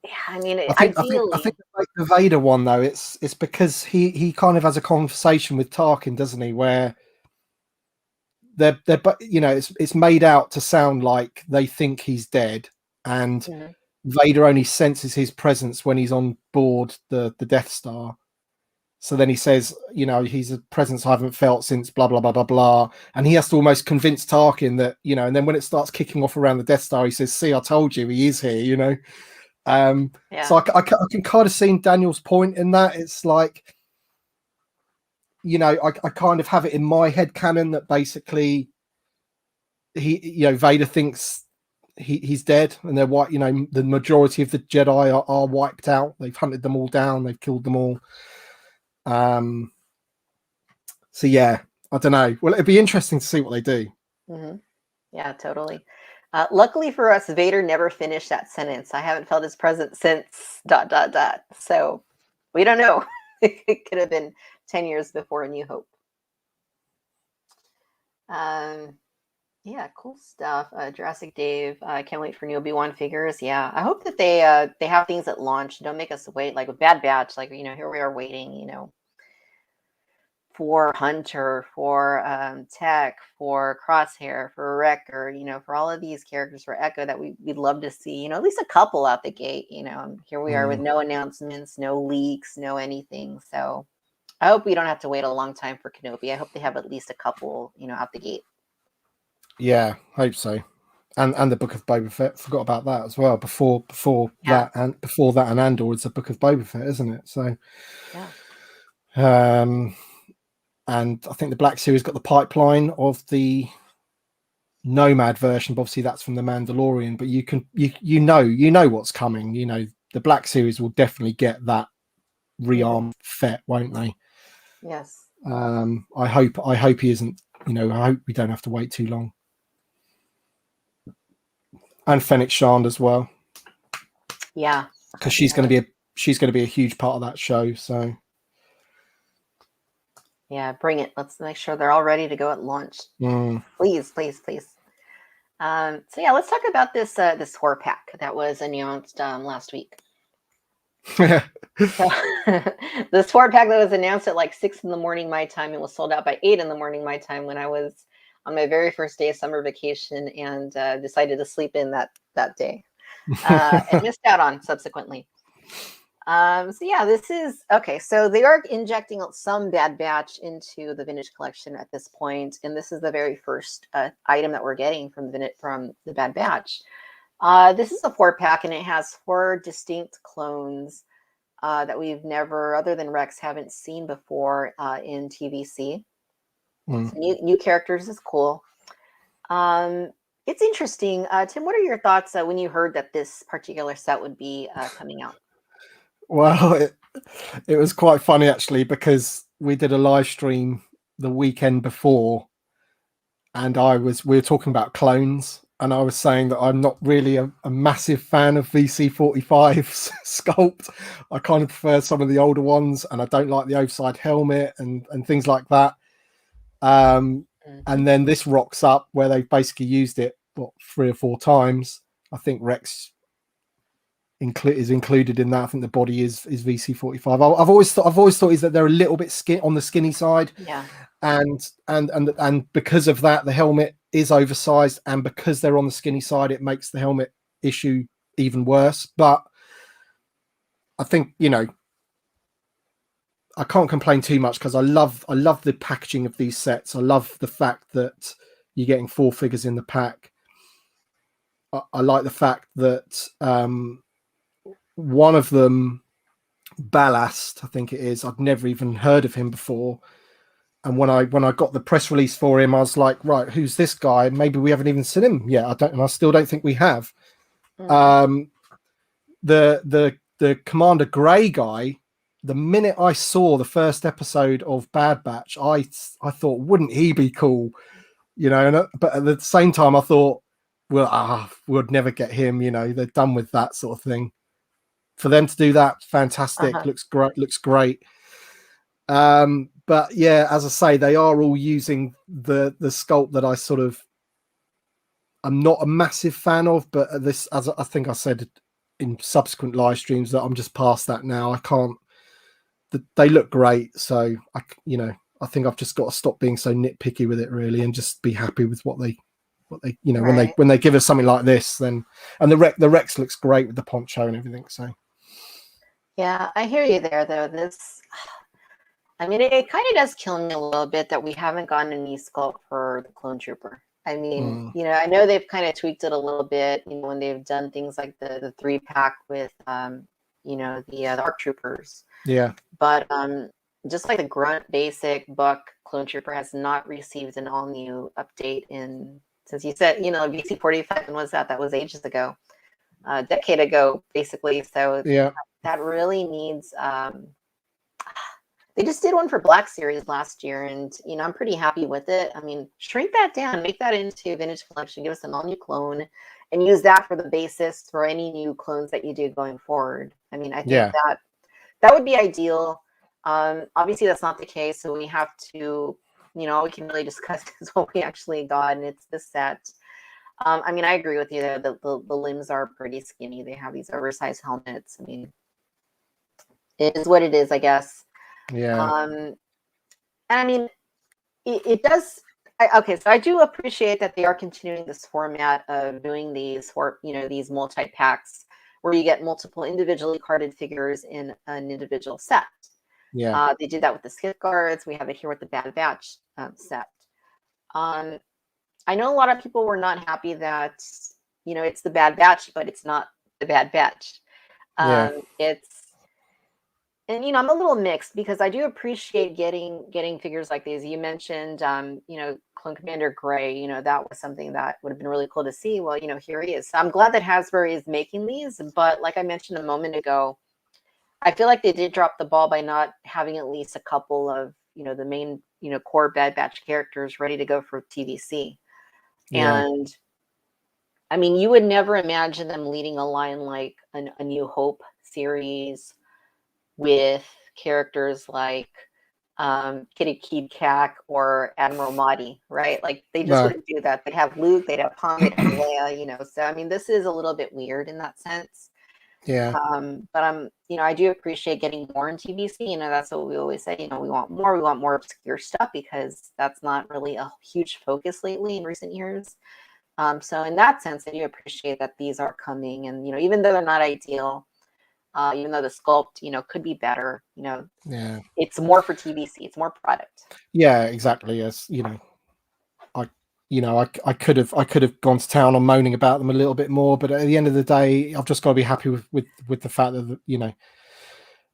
yeah, I mean, ideally, I think like the Vader one though, it's because he kind of has a conversation with Tarkin, doesn't he? Where but you know, it's made out to sound like they think he's dead, and Vader only senses his presence when he's on board the Death Star. So then he says, you know, he's a presence I haven't felt since blah blah blah blah blah, and he has to almost convince Tarkin that, you know. And then when it starts kicking off around the Death Star, he says, "See, I told you, he is here," you know. So I can kind of see Daniel's point in that. It's like, you know, I kind of have it in my head canon that basically Vader thinks he's dead, and they're white. You know, the majority of the Jedi are wiped out. They've hunted them all down. They've killed them all. So yeah, I don't know. Well, it'd be interesting to see what they do. Yeah, totally. Luckily for us, Vader never finished that sentence. I haven't felt his presence since ... So we don't know. It could have been 10 years before A New Hope. Yeah, cool stuff. Jurassic Dave, I can't wait for new Obi-Wan figures. Yeah, I hope that they have things at launch. Don't make us wait. Like with Bad Batch, like, you know, here we are waiting, you know, for Hunter, for Tech, for Crosshair, for Wrecker, you know, for all of these characters, for Echo, that we'd love to see, you know, at least a couple out the gate, you know. And here we are with no announcements, no leaks, no anything. So I hope we don't have to wait a long time for Kenobi. I hope they have at least a couple, you know, out the gate. Yeah, hope so. And the Book of Boba Fett, forgot about that as well. Before that and Andor, it's a Book of Boba Fett, isn't it? So and I think the Black Series got the pipeline of the Nomad version, but obviously that's from the Mandalorian. But you know what's coming. You know, the Black Series will definitely get that rearmed Fett, won't they? Yes. I hope he isn't. You know, I hope we don't have to wait too long. And Fennec Shand as well. Yeah, because she's going to be a huge part of that show. So yeah, bring it. Let's make sure they're all ready to go at launch. Please, please, please. So yeah, let's talk about this this horror pack that was announced last week. So, this horror pack that was announced at like 6 a.m. my time, and was sold out by 8 a.m. my time when I was on my very first day of summer vacation, and decided to sleep in that day, and missed out on subsequently. So yeah, this is okay. So they are injecting some Bad Batch into the vintage collection at this point, and this is the very first item that we're getting from the Bad Batch. This is a 4-pack, and it has 4 distinct clones that we've never, other than Rex, haven't seen before in TVC. So new characters is cool. It's interesting. Tim, what are your thoughts when you heard that this particular set would be coming out? Well, it was quite funny actually, because we did a live stream the weekend before, and we were talking about clones, and I was saying that I'm not really a massive fan of VC45's sculpt. I kind of prefer some of the older ones, and I don't like the oversized helmet and things like that. And then this rocks up where they've basically used it 3 or 4 times. I think Rex is included in that. I think the body is VC45. I've always thought is that they're a little bit on the skinny side. Yeah. And because of that, the helmet is oversized, and because they're on the skinny side, it makes the helmet issue even worse. But I think, you know, I can't complain too much, because I love the packaging of these sets. I love the fact that you're getting 4 figures in the pack. I like the fact that one of them, Ballast, I think it is, I'd never even heard of him before. And when I got the press release for him, I was like, right, who's this guy? Maybe we haven't even seen him yet. I still don't think we have. The Commander Grey guy, the minute I saw the first episode of Bad Batch, I thought, wouldn't he be cool? You know, but at the same time, I thought, well, we'd never get him. You know, they're done with that sort of thing. For them to do that, fantastic. Looks great. But yeah, as I say, they are all using the sculpt that I'm not a massive fan of, but this, as I think I said in subsequent live streams, that I'm just past that now. I can't. They look great, so I think I've just got to stop being so nitpicky with it, really, and just be happy with what they Right. when they give us something like this. Then, and the Rex looks great with the poncho and everything. So Yeah, I hear you there, though. I mean, it kind of does kill me a little bit that we haven't gotten a knee sculpt for the Clone Trooper. I mean, I know they've kind of tweaked it a little bit, when they've done things like the 3-pack with, the ARC Troopers. yeah. But just like the grunt basic buck Clone Trooper has not received an all new update since you said, VC45, and was that was ages ago, a decade ago, basically. So Yeah. that really needs, they just did one for Black Series last year, and I'm pretty happy with it. I mean, shrink that down, make that into a vintage collection, give us an all-new clone, and use that for the basis for any new clones that you do going forward. I mean, I think that would be ideal. Obviously, that's not the case, so we have to, all we can really discuss is what we actually got, and it's this set. I mean, I agree with you there. The limbs are pretty skinny. They have these oversized helmets. I mean, it is what it is, I guess. Yeah. And I mean, it does. Okay, so I do appreciate that they are continuing this format of doing these these multi-packs where you get multiple individually carded figures in an individual set. Yeah. They did that with the Skiff Guards. We have it here with the Bad Batch set. I know a lot of people were not happy that it's the Bad Batch, but it's not the Bad Batch. And I'm a little mixed because I do appreciate getting figures like these. You mentioned, Clone Commander Gray. That was something that would have been really cool to see. Well, here he is. So I'm glad that Hasbro is making these. But like I mentioned a moment ago, I feel like they did drop the ball by not having at least a couple of the main core Bad Batch characters ready to go for TVC. Yeah. And I mean, you would never imagine them leading a line like a New Hope series with characters like Kitty Keebkak or Admiral Mahdi, right? Like they just wouldn't do that. They'd have Luke, they'd have Han, they'd have Leia, So I mean, this is a little bit weird in that sense. Yeah. But I do appreciate getting more in TVC. That's what we always say. We want more obscure stuff because that's not really a huge focus lately in recent years. So in that sense, I do appreciate that these are coming, and even though they're not ideal. Even though the sculpt, could be better, it's more for TVC. It's more product. Yeah, exactly. Yes, I could have gone to town on moaning about them a little bit more, but at the end of the day, I've just got to be happy with the fact that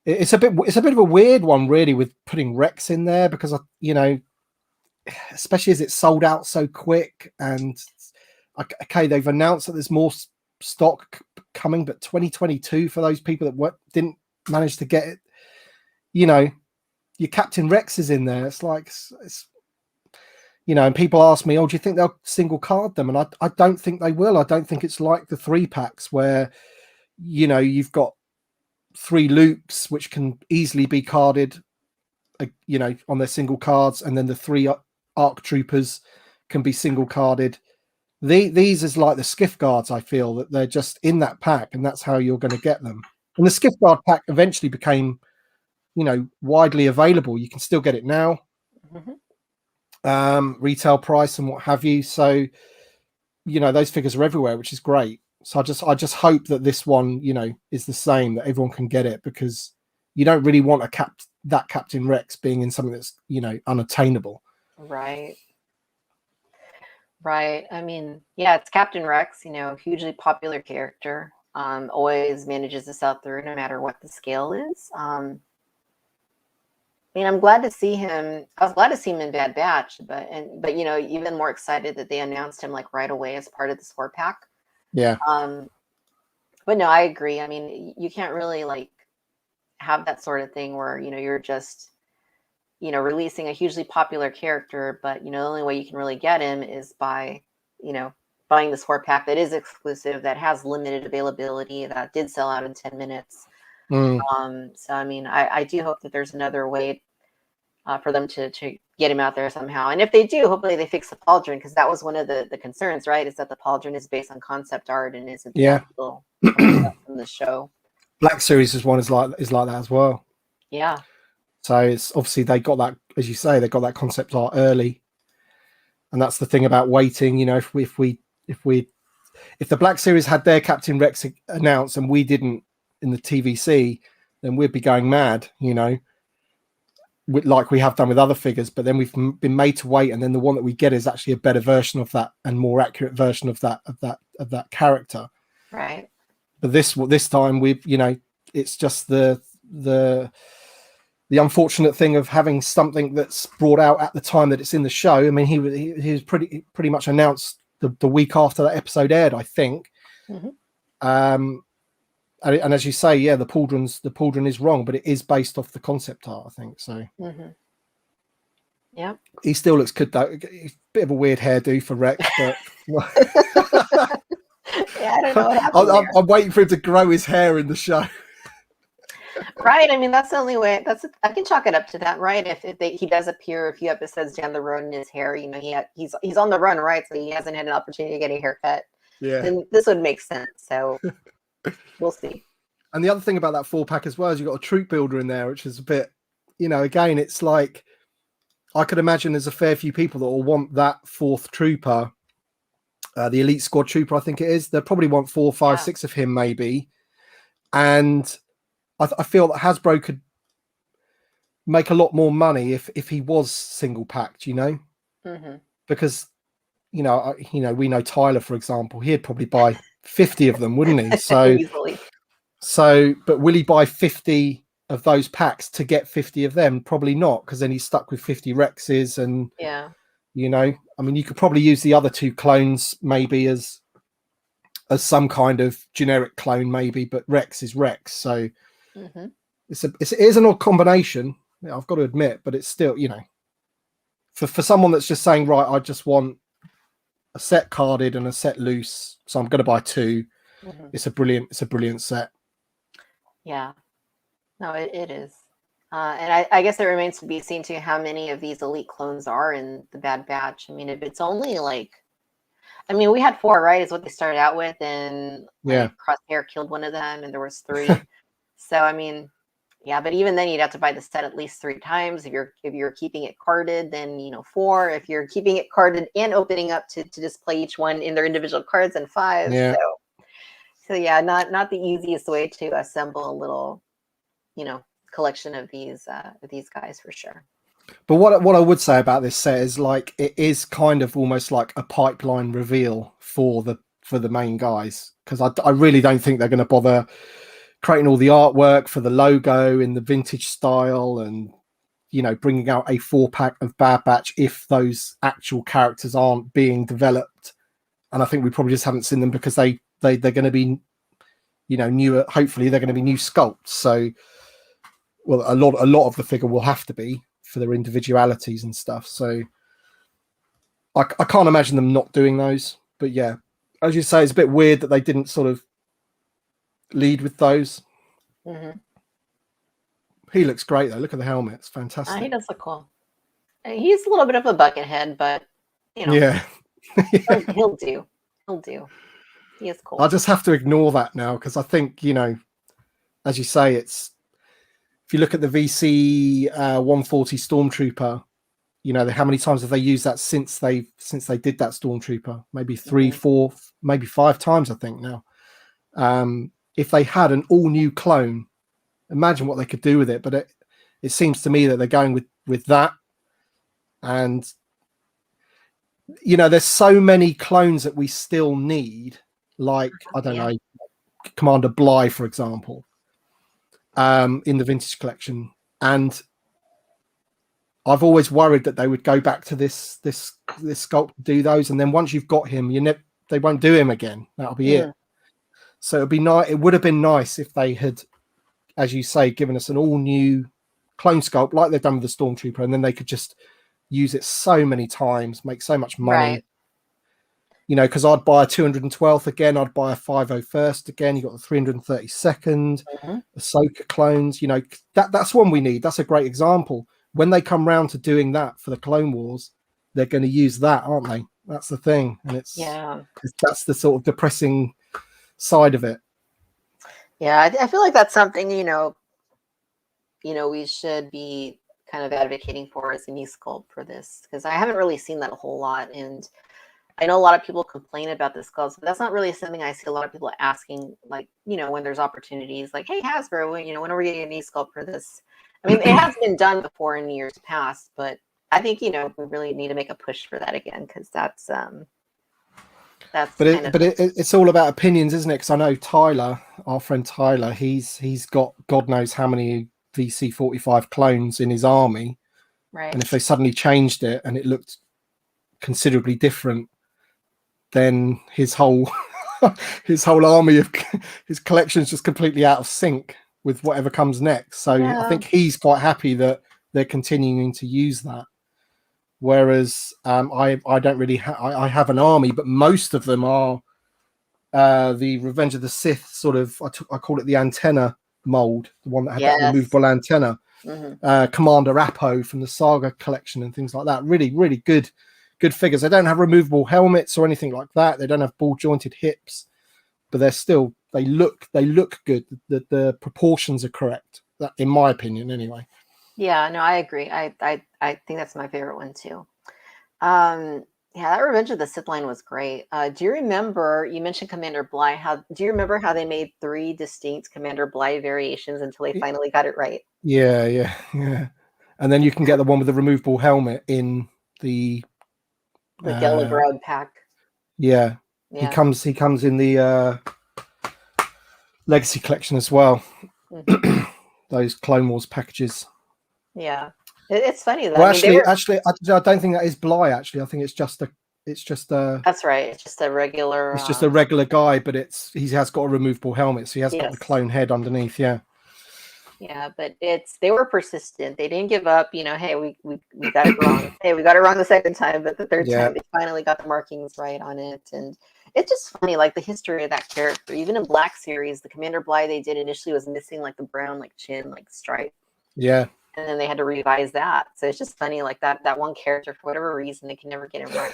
it's a bit of a weird one, really, with putting Rex in there because especially as it's sold out so quick, and okay, they've announced that there's more stock coming, but 2022 for those people that didn't manage to get it, your Captain Rex is in there. It's like and people ask me, oh, do you think they'll single card them? And I don't think they will. I don't think it's like the 3-packs where you've got 3 Lukes which can easily be carded on their single cards, and then the 3 ARC Troopers can be single carded. These is like the Skiff Guards. I feel that they're just in that pack, and that's how you're going to get them. And the Skiff Guard pack eventually became, widely available. You can still get it now, retail price and what have you. So, those figures are everywhere, which is great. So I just hope that this one, is the same, that everyone can get it, because you don't really want that Captain Rex being in something that's unattainable. Right. Right. I mean, yeah, it's Captain Rex, hugely popular character. Always manages to sell through no matter what the scale is. I mean, I'm glad to see him. I was glad to see him in Bad Batch, but even more excited that they announced him like right away as part of this 4-pack. Yeah. But no, I agree. I mean, you can't really like have that sort of thing where you're just releasing a hugely popular character, but the only way you can really get him is by buying this 4-pack that is exclusive, that has limited availability, that did sell out in 10 minutes. So I mean, I do hope that there's another way for them to get him out there somehow. And if they do, hopefully they fix the pauldron, because that was one of the concerns, right? Is that the pauldron is based on concept art and isn't the actual from the show. Black Series is like that as well. Yeah. So it's obviously they got that as you say, they got that concept art early, and that's the thing about waiting. You know, if the Black Series had their Captain Rex announced and we didn't in the TVC, then we'd be going mad. You know, like we have done with other figures. But then we've been made to wait, and then the one that we get is actually a better version of that and more accurate version of that character. Right. But this time we've, you know, it's just the unfortunate thing of having something that's brought out at the time that it's in the show. I mean, he was pretty much announced the week after that episode aired, I think. And as you say, yeah, the pauldron is wrong, but it is based off the concept art, I think. So yeah, he still looks good though. He's a bit of a weird hairdo for Rex, but yeah, I don't know what happened. I'm waiting for him to grow his hair in the show. Right. I mean, that's the only way. I can chalk it up to that, right? If he does appear a few episodes down the road in his hair, you know, he's on the run, right? So he hasn't had an opportunity to get a haircut. Yeah. Then this would make sense. So we'll see. And the other thing about that 4-pack as well is you've got a troop builder in there, which is a bit, you know, again, it's like I could imagine there's a fair few people that will want that 4th trooper, the Elite Squad trooper, I think it is. They'll probably want 4, 5, 6 of him, maybe. And I feel that Hasbro could make a lot more money if he was single packed, you know, because you know we know Tyler, for example, he'd probably buy 50 of them, wouldn't he? So easily. So, but will he buy 50 of those packs to get 50 of them? Probably not, because then he's stuck with 50 Rexes, and you know, I mean, you could probably use the other 2 clones maybe as some kind of generic clone, maybe, but Rex is Rex, so. It is an odd combination, I've got to admit, but it's still, you know, for someone that's just saying, right, I just want a set carded and a set loose, so I'm going to buy 2. It's a brilliant set. Yeah, no, it is, and I guess it remains to be seen too how many of these elite clones are in the Bad Batch. I mean, if it's only like, I mean, we had 4, right? Is what they started out with, and Crosshair killed one of them, and there was 3. So I mean, yeah, but even then you'd have to buy the set at least 3 times. If you're keeping it carded, then, you know, 4. If you're keeping it carded and opening up to display each one in their individual cards, and 5. Yeah. So yeah, not the easiest way to assemble a little, you know, collection of these guys for sure. But what I would say about this set is, like, it is kind of almost like a pipeline reveal for the main guys, because I really don't think they're going to bother creating all the artwork for the logo in the vintage style and, you know, bringing out a 4-pack of Bad Batch if those actual characters aren't being developed. And I think we probably just haven't seen them because they're going to be, you know, newer. Hopefully they're going to be new sculpts. So, well, a lot of the figure will have to be for their individualities and stuff. So I can't imagine them not doing those. But yeah, as you say, it's a bit weird that they didn't sort of lead with those. He looks great though. Look at the helmet; it's fantastic. He does look cool. He's a little bit of a buckethead, but you know, yeah, he'll do. He is cool. I just have to ignore that now because I think, you know, as you say, it's, if you look at the VC 140 Stormtrooper, you know, how many times have they used that since they did that Stormtrooper? Maybe 3, 4, maybe 5 times, I think now. If they had an all new clone, imagine what they could do with it. But it seems to me that they're going with that. And, you know, there's so many clones that we still need, like, I don't know, Commander Bly, for example, in the vintage collection. And I've always worried that they would go back to this sculpt to do those. And then once you've got him, they won't do him again. That'll be it. So it'd be nice. It would have been nice if they had, as you say, given us an all new clone sculpt like they've done with the Stormtrooper, and then they could just use it so many times, make so much money. Right. You know, because I'd buy a 212th again, I'd buy a 501st again. You got the 332nd, Ahsoka clones. You know, that's one we need. That's a great example. When they come round to doing that for the Clone Wars, they're going to use that, aren't they? That's the thing, and that's the sort of depressing side of it. Yeah, I feel like that's something, you know, we should be kind of advocating for as a knee sculpt for this, because I haven't really seen that a whole lot. And I know a lot of people complain about the sculpts, but that's not really something I see a lot of people asking, like, when there's opportunities, like, hey, Hasbro, when are we getting a knee sculpt for this? I mean, it has been done before in years past, but I think, we really need to make a push for that again, because that's it's all about opinions, isn't it? Because I know Tyler, our friend Tyler, he's got God knows how many VC-45 clones in his army, right. And if they suddenly changed it and it looked considerably different, then his whole army of his collection's just completely out of sync with whatever comes next. So I think he's quite happy that they're continuing to use that. Whereas I don't really I have an army, but most of them are the Revenge of the Sith sort of, I call it the antenna mold, the one that had that removable antenna. Commander Appo from the Saga collection and things like that. Really, really good figures. They don't have removable helmets or anything like that. They don't have ball jointed hips, but they look good. The proportions are correct. That, in my opinion, anyway. Yeah, no, I agree. I think that's my favorite one too. Yeah, that Revenge of the Sith line was great. Do you remember, you mentioned Commander Bly, do you remember how they made 3 distinct Commander Bly variations until they finally got it right? Yeah. And then you can get the one with the removable helmet in the Gelagrod pack. Yeah. He comes in the Legacy collection as well. Those Clone Wars packages. Yeah. It's funny though. Well, actually, I don't think that is Bly. Actually, I think it's just a. That's right. It's just a regular. It's just a regular guy, but he has got a removable helmet, so he has got the clone head underneath. Yeah. Yeah, but they were persistent. They didn't give up. Hey, we got it wrong. Hey, we got it wrong the second time, but the third time they finally got the markings right on it. And it's just funny, like the history of that character. Even in Black Series, the Commander Bly they did initially was missing like the brown chin stripe. Yeah. And then they had to revise that. So it's just funny, like that one character, for whatever reason, they can never get him right.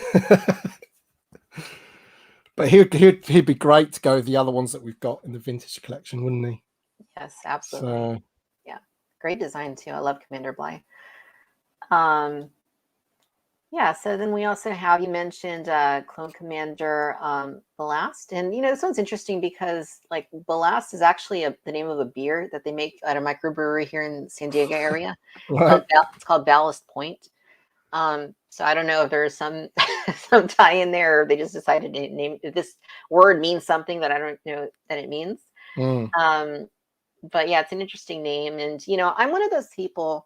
But he'd be great to go with the other ones that we've got in the vintage collection, wouldn't he? Yes, absolutely. So, yeah, great design too. I love Commander Bly. Yeah, so then we also have, you mentioned Clone Commander Ballast. And, this one's interesting because, like, Ballast is actually the name of a beer that they make at a microbrewery here in the San Diego area. Right. It's called Ballast Point. So I don't know if there's some some tie in there, or they just decided to name, if this word means something that I don't know that it means. But yeah, it's an interesting name. And, I'm one of those people,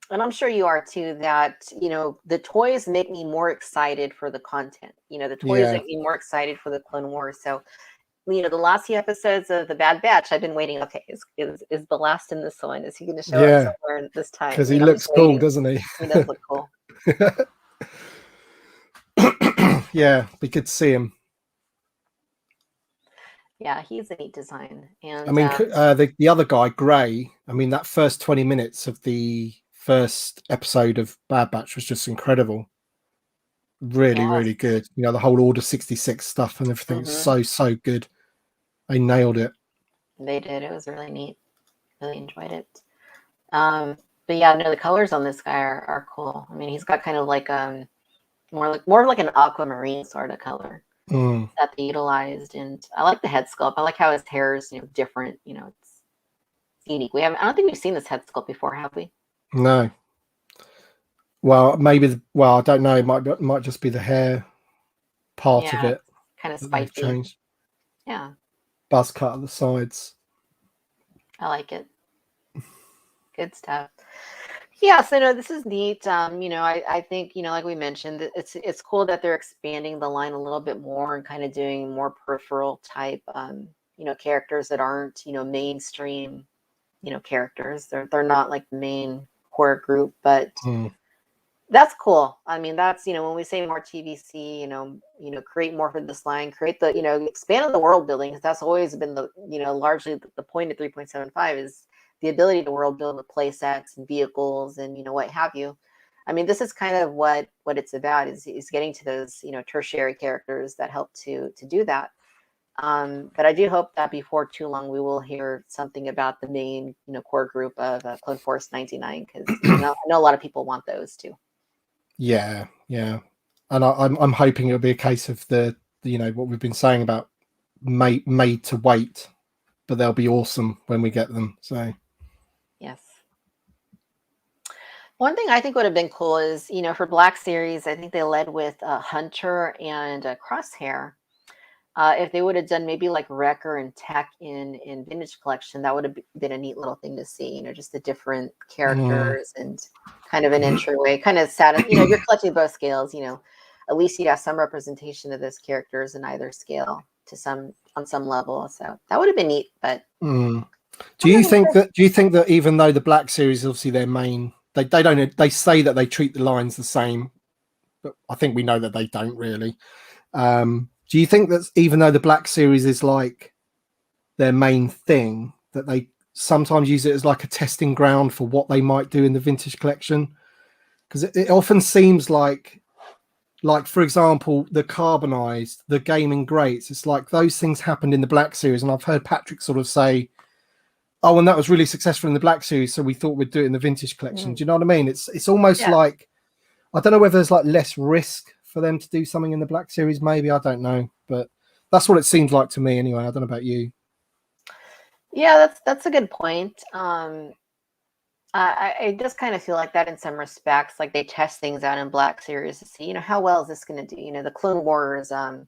and I'm sure you are too, that, the toys make me more excited for the content. The toys make me more excited for the Clone Wars. So, the last few episodes of The Bad Batch, I've been waiting. Okay, is Ballast in this one? Is he going to show up somewhere this time? Because he looks cool, doesn't he? He does look cool. Yeah, we could see him. Yeah, he's a neat design. And I mean, the other guy, Gray, I mean, that first 20 minutes of the first episode of Bad Batch was just incredible. Really, really good. The whole Order 66 stuff and everything is so good. They nailed it. They did. It was really neat. Really enjoyed it. But yeah, no, the colors on this guy are cool. I mean, he's got kind of like more like an aquamarine sort of color that they utilized. And I like the head sculpt. I like how his hair is, different. It's unique. I don't think we've seen this head sculpt before, have we? No. Well, maybe. I don't know. It might just be the hair part of it. Kind of spiky. Changed. Yeah. Buzz cut at the sides. I like it. Good stuff. Yeah, so no, this is neat. I think, like we mentioned, it's cool that they're expanding the line a little bit more and kind of doing more peripheral type, characters that aren't, mainstream, characters. They're not like the main core group, but that's cool. I mean, that's, when we say more TVC, create more for this line, create the, expand the world building, because that's always been the, largely the point of 3.75 is the ability to world build with play sets and vehicles and, what have you. I mean, this is kind of what it's about is getting to those, tertiary characters that help to do that. But I do hope that before too long we will hear something about the main, core group of Clone Force 99, because I know a lot of people want those too. Yeah, yeah, and I'm hoping it'll be a case of the what we've been saying about made to wait, but they'll be awesome when we get them. So yes. One thing I think would have been cool is, for Black Series, I think they led with Hunter and Crosshair. If they would have done maybe like Wrecker and Tech in Vintage Collection, that would have been a neat little thing to see. Just the different characters and kind of an entryway. Kind of sad, you're collecting both scales. At least you'd have some representation of those characters in either scale on some level. So that would have been neat. But do you think that even though the Black Series is obviously their main, they say that they treat the lines the same, but I think we know that they don't really. Do you think that even though the Black Series is like their main thing, that they sometimes use it as like a testing ground for what they might do in the Vintage Collection? Because it often seems like for example, the Carbonized, the Gaming Greats, it's like those things happened in the Black Series, and I've heard Patrick sort of say, oh, and that was really successful in the Black Series, so we thought we'd do it in the Vintage Collection. Do you know what I mean? It's almost like, I don't know whether there's like less risk for them to do something in the Black Series, maybe, I don't know, but that's what it seems like to me anyway. I don't know about you. Yeah, that's a good point. I just kind of feel like that in some respects, like they test things out in Black Series to see, how well is this going to do? The Clone Wars that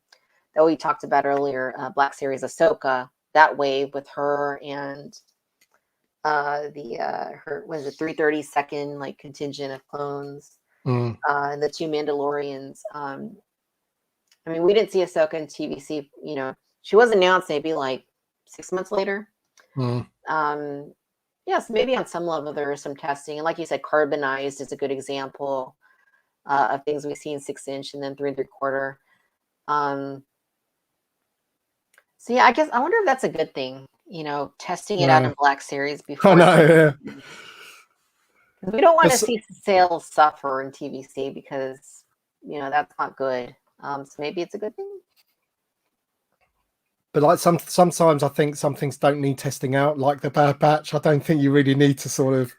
we talked about earlier, Black Series Ahsoka, that wave with her and her, was it 332nd like contingent of clones, and the two Mandalorians. I mean, we didn't see Ahsoka in TVC. She was announced maybe like 6 months later. Yes, maybe on some level there is some testing, and like you said, Carbonized is a good example of things we see in 6-inch and then 3 3/4. So yeah, I guess I wonder if that's a good thing. Testing it out in Black Series before. I know, yeah. We don't want to see sales suffer in TVC because that's not good. So maybe it's a good thing. But like sometimes I think some things don't need testing out, like the Bad Batch. I don't think you really need to sort of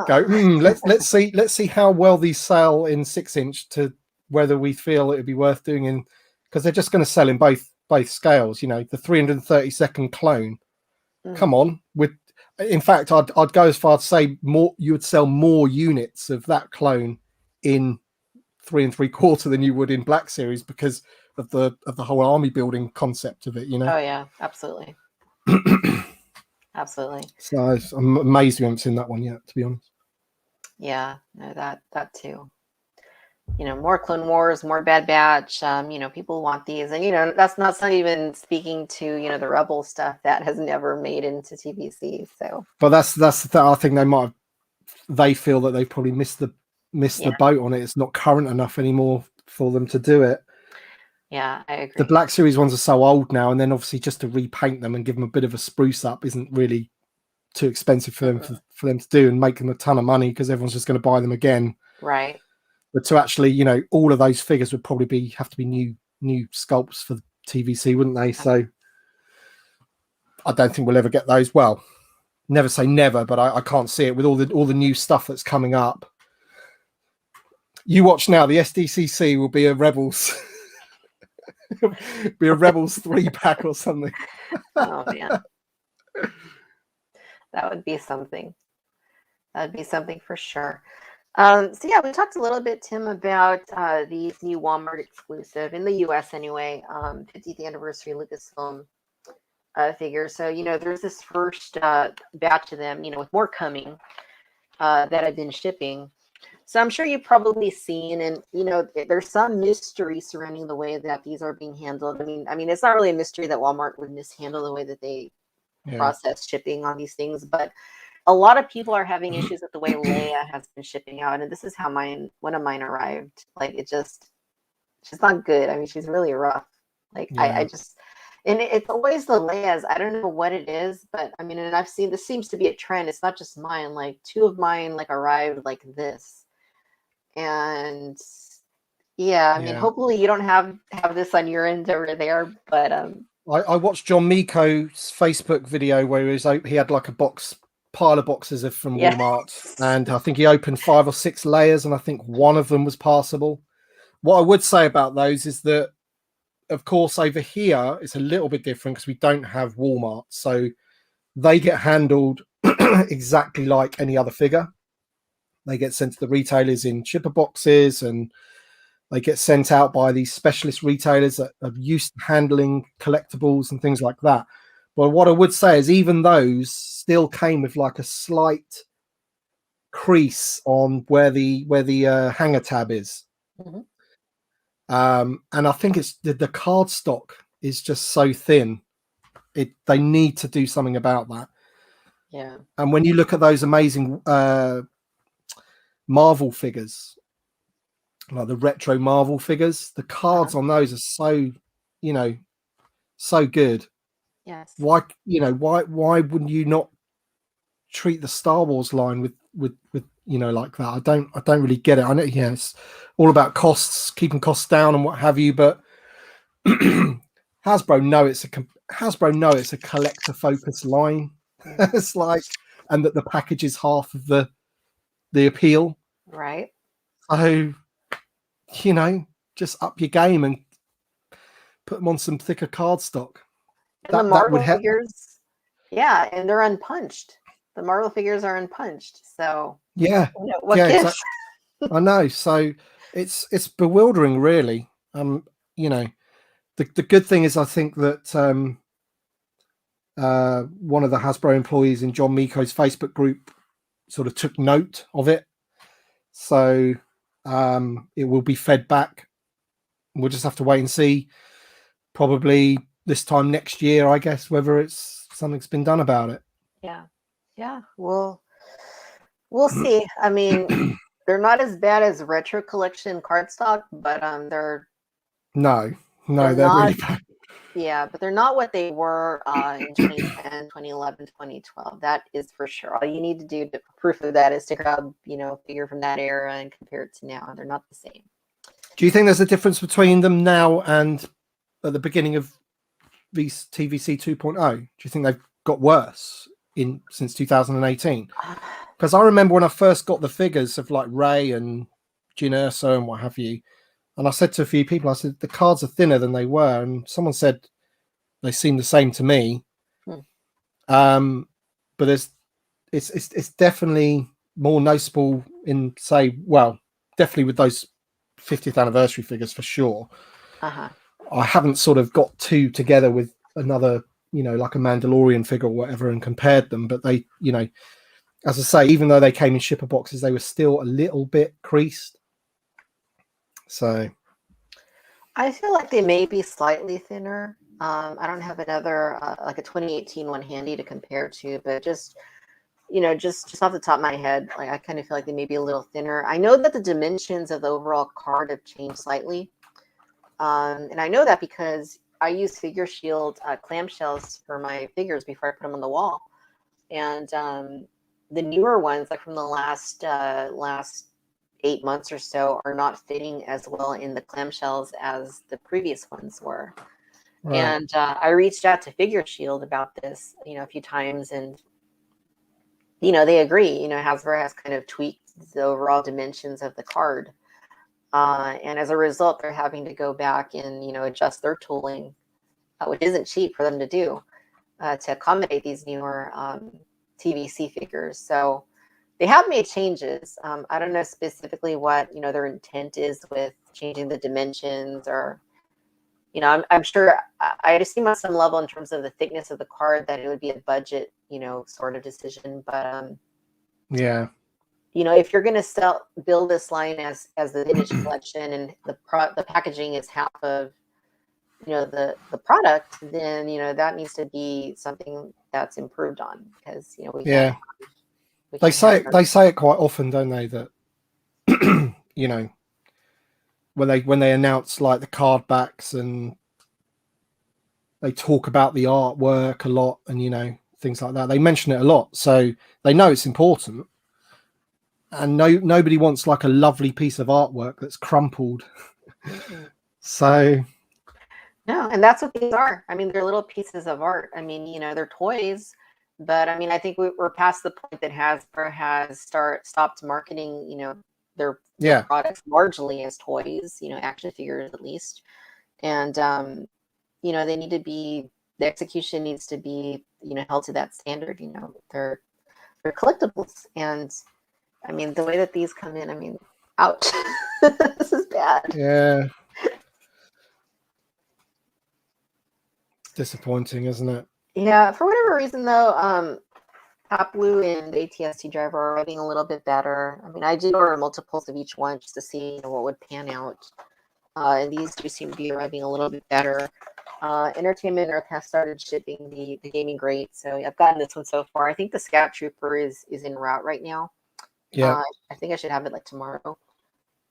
go, let's see how well these sell in 6-inch to whether we feel it would be worth doing in, because they're just going to sell in both scales. The 332nd clone. Come on, in fact, I'd go as far to say you would sell more units of that clone in 3 3/4 than you would in Black Series because of the whole army building concept of it. Oh yeah, absolutely. Absolutely. So I'm amazed we haven't seen that one yet, to be honest. Yeah, no, that too. More Clone Wars, more Bad Batch. People want these, and that's not even speaking to the Rebel stuff that has never made into TVC. So, but that's I think they feel that they probably missed the boat on it. It's not current enough anymore for them to do it. Yeah, I agree. The Black Series ones are so old now, and then obviously just to repaint them and give them a bit of a spruce up isn't really too expensive for them for them to do and make them a ton of money because everyone's just going to buy them again. Right. But to actually, all of those figures would probably have to be new sculpts for the TVC, wouldn't they? So I don't think we'll ever get those. Well, never say never, but I can't see it with all the new stuff that's coming up. You watch now, the SDCC will be a Rebels. Be a Rebels 3-pack or something. Oh man, that would be something. That would be something for sure. So yeah, we talked a little bit, Tim, about these new Walmart exclusive in the U.S. anyway, 50th anniversary Lucasfilm figures. So there's this first batch of them, with more coming that have been shipping. So I'm sure you've probably seen, and there's some mystery surrounding the way that these are being handled. I mean, it's not really a mystery that Walmart would mishandle the way that they process shipping on these things, but a lot of people are having issues with the way Leia has been shipping out, and this is how one of mine arrived. Like she's not good. I mean, she's really rough. Like I just, and it's always the Leias. I don't know what it is, but I mean, and I've seen this seems to be a trend. It's not just mine. Like 2 of mine arrived like this. And yeah, I mean, hopefully you don't have this on your end over there, but I watched John Miko's Facebook video where he had like a pile of boxes from Walmart, Yes. and I think he opened 5 or 6 layers, and I think one of them was passable. What I would say about those is that, of course, over here it's a little bit different because we don't have Walmart, so they get handled exactly like any other figure. They get sent to the retailers in shipper boxes, and they get sent out by these specialist retailers that are used to handling collectibles and things like that. But what I would say is even those still came with like a slight crease on where the hanger tab is. Mm-hmm. And I think it's the card stock is just so thin. They need to do something about that. Yeah. And when you look at those amazing Marvel figures, like the retro Marvel figures, the cards on those are so, so good. Yes. Why wouldn't you not treat the Star Wars line with like that? I don't really get it. I know, it's all about costs, keeping costs down and what have you, but Hasbro know it's a collector focused line. It's like, and that the package is half of the appeal, right? So just up your game and put them on some thicker cardstock. And the Marvel figures, yeah, and they're unpunched. The Marvel figures are unpunched, so what gives? Exactly. I know. So it's bewildering, really. The good thing is, I think that one of the Hasbro employees in John Miko's Facebook group sort of took note of it, so it will be fed back. We'll just have to wait and see. Probably this time next year, I guess, whether something's been done about it. Yeah. We'll see. I mean, they're not as bad as retro collection cardstock, but they're they're really bad. Yeah, but they're not what they were in 2010, 2011, 2012. That is for sure. All you need to do to proof of that is to grab, a figure from that era and compare it to now. They're not the same. Do you think there's a difference between them now and at the beginning of TVC 2.0? Do you think they've got worse since 2018? Because I remember when I first got the figures of like Ray and Jyn Erso and what have you, and I said to a few people, I said, the cards are thinner than they were. And someone said they seem the same to me. But it's definitely more noticeable in, say, definitely with those 50th anniversary figures for sure. I haven't sort of got two together with another, like a Mandalorian figure or whatever and compared them. But they, as I say, even though they came in shipper boxes, they were still a little bit creased. So I feel like they may be slightly thinner. I don't have another like a 2018 one handy to compare to, but just off the top of my head, like I kind of feel like they may be a little thinner. I know that the dimensions of the overall card have changed slightly, and I know that because I use Figure Shield clamshells for my figures before I put them on the wall, and the newer ones, like from the last 8 months or so, are not fitting as well in the clamshells as the previous ones were. Right. And I reached out to Figure Shield about this, a few times, and they agree. Hasbro has kind of tweaked the overall dimensions of the card, and as a result, they're having to go back and adjust their tooling, which isn't cheap for them to do, to accommodate these newer TVC figures. So they have made changes. I don't know specifically what their intent is with changing the dimensions, or I'm sure I'd assume on some level in terms of the thickness of the card that it would be a budget sort of decision. But if you're going to build this line as the vintage collection, and the packaging is half of the product, then that needs to be something that's improved on, because they say it quite often, don't they, that when they announce like the card backs, and they talk about the artwork a lot, and things like that, they mention it a lot, so they know it's important. And nobody wants like a lovely piece of artwork that's crumpled. So No, and that's what these are. I mean, they're little pieces of art. I mean, they're toys, but I mean, I think we're past the point that Hasbro has stopped marketing, their Yeah. products largely as toys, action figures at least. And they need to be the execution needs to be, held to that standard. They're collectibles, and I mean, the way that these come in, I mean, ouch, this is bad. Yeah. Disappointing, isn't it? Yeah, for whatever reason though, Top Blue and the ATST driver are arriving a little bit better. I mean, I did order multiples of each one just to see what would pan out. And these two seem to be arriving a little bit better. Entertainment Earth has started shipping the gaming grate, so I've gotten this one so far. I think the Scout Trooper is en route right now. Yeah. I think I should have it like tomorrow.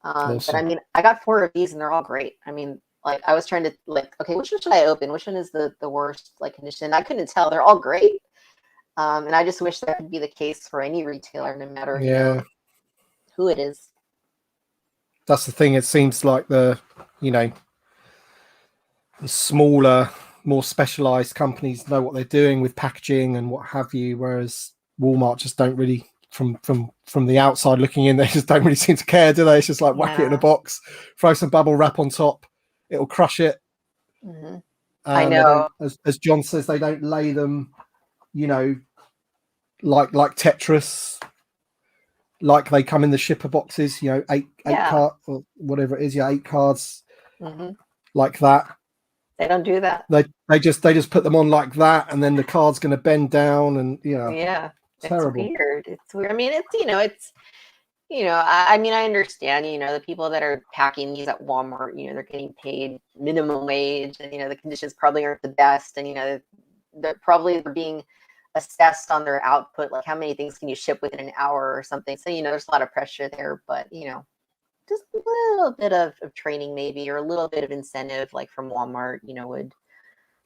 Awesome. But I mean, I got 4 of these and they're all great. I mean, like I was trying to okay, which one should I open? Which one is the worst condition? I couldn't tell. They're all great. And I just wish that could be the case for any retailer, no matter who it is. That's the thing. It seems like the smaller, more specialized companies know what they're doing with packaging and what have you, whereas Walmart just don't really, from the outside looking in, they just don't really seem to care, do they? It's just like whack it in a box, throw some bubble wrap on top, it'll crush it. Mm-hmm. I know. They don't, as John says, they don't lay them, like Tetris, like they come in the shipper boxes, eight card or whatever it is, 8 cards, like that. They don't do that. They just put them on like that, and then the card's going to bend down, and yeah, terrible. It's weird. It's weird. I mean, I mean, I understand. The people that are packing these at Walmart, they're getting paid minimum wage, and the conditions probably aren't the best, and they're being assessed on their output, like how many things can you ship within an hour or something. So there's a lot of pressure there, but just a little bit of training maybe, or a little bit of incentive like from Walmart,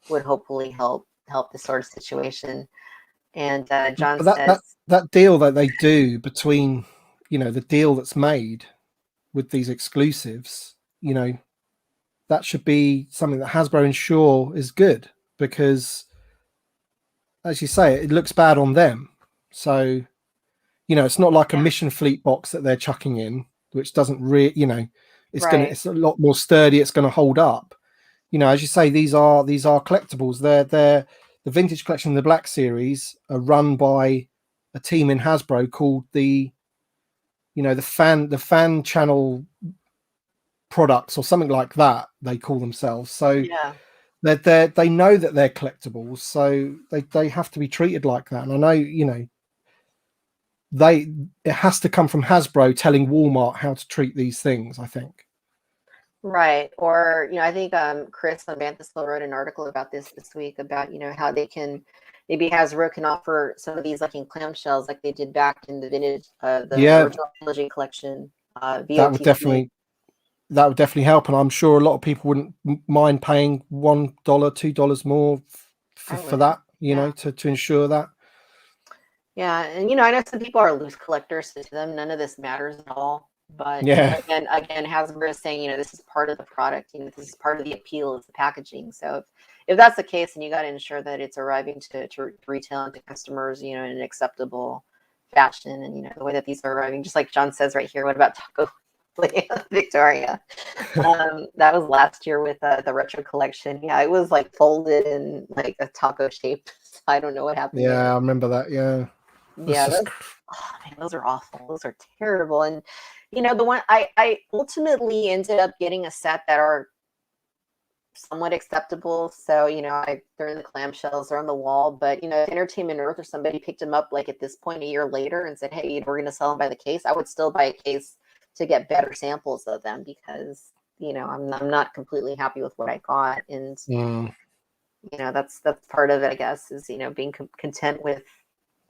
would hopefully help this sort of situation. And John says that deal that they do between the deal that's made with these exclusives, that should be something that Hasbro ensure is good, because as you say, it looks bad on them. So it's not like a Mission Fleet box that they're chucking in, which doesn't really, it's a lot more sturdy. It's going to hold up. As you say, these are collectibles. They're the Vintage Collection, the Black Series, are run by a team in Hasbro called the fan channel products, or something like that. They call themselves. So they know that they're collectibles, so they have to be treated like that. And I know, it has to come from Hasbro telling Walmart how to treat these things, I think. Right. Or, I think Chris on Banthasville wrote an article about this week about, how they can, maybe Hasbro can offer some of these like in clamshells like they did back in the vintage, the original trilogy collection. That would definitely help. And I'm sure a lot of people wouldn't mind paying $1, $2 more for that, to ensure that. Yeah. And, I know some people are loose collectors, so to them, none of this matters at all. But again, Hasbro is saying, this is part of the product. This is part of the appeal of the packaging. So if that's the case, then you got to ensure that it's arriving to retail and to customers, in an acceptable fashion. And the way that these are arriving, just like John says right here. What about Taco Victoria? That was last year with the retro collection. Yeah, it was like folded in like a taco shape. I don't know what happened. Yeah, I remember that. Yeah. Those are awful. Those are terrible. And the one I ultimately ended up getting a set that are somewhat acceptable. So, they're in the clamshells, they're on the wall, but if Entertainment Earth or somebody picked them up like at this point a year later and said, hey, we're going to sell them by the case, I would still buy a case to get better samples of them, because, I'm not completely happy with what I got. And, that's part of it, I guess, is, being content with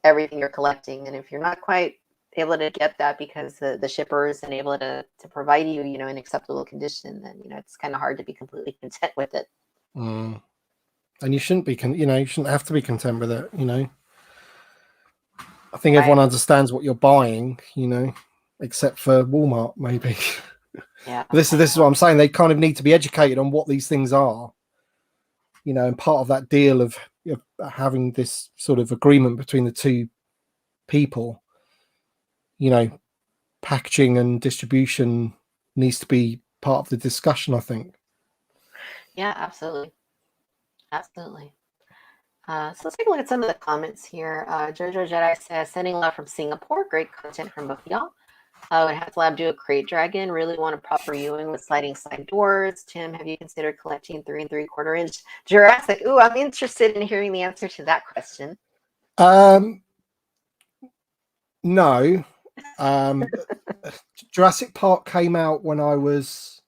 everything you're collecting. And if you're not quite able to get that because the shipper isn't able to provide you, an acceptable condition, then, it's kind of hard to be completely content with it. And you shouldn't be, you shouldn't have to be content with it. I think everyone understands what you're buying, except for Walmart, maybe. Yeah. This is what I'm saying. They kind of need to be educated on what these things are, you know, and part of that deal of having this sort of agreement between the two people, you know, packaging and distribution needs to be part of the discussion, I think. Yeah, absolutely. Absolutely. So let's take a look at some of the comments here. Jojo Jedi says, sending love from Singapore. Great content from both of y'all. Would HasLab do a crate dragon? Really want a proper Ewing with sliding side doors. Tim, have you considered collecting 3 3/4-inch Jurassic? Ooh, I'm interested in hearing the answer to that question. No. Jurassic Park came out when I was,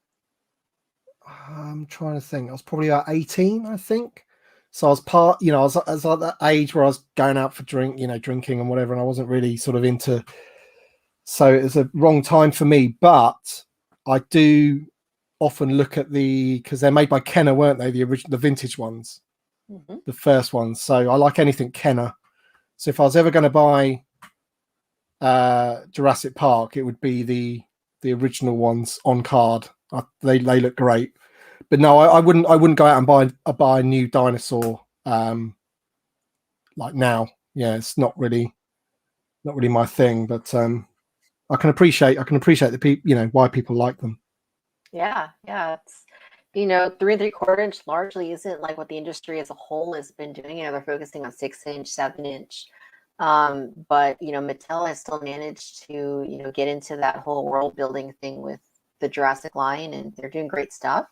I'm trying to think, I was probably about 18, I think. So I was part, you know, I was at that age where I was going out for drinking and whatever, and I wasn't really sort of into. So it was a wrong time for me. But I do often look at because they're made by Kenner, weren't they? The original, the vintage ones, the first ones. So I like anything Kenner. So if I was ever going to buy Jurassic Park, it would be the original ones on card. They look great. But no, I wouldn't go out and buy a new dinosaur like now. Yeah, it's not really my thing. But I can appreciate the people, you know, why people like them. Yeah, it's 3 3/4-inch largely isn't like what the industry as a whole has been doing. You know, they're focusing on 6-inch, 7-inch. But Mattel has still managed to get into that whole world building thing with the Jurassic line, and they're doing great stuff.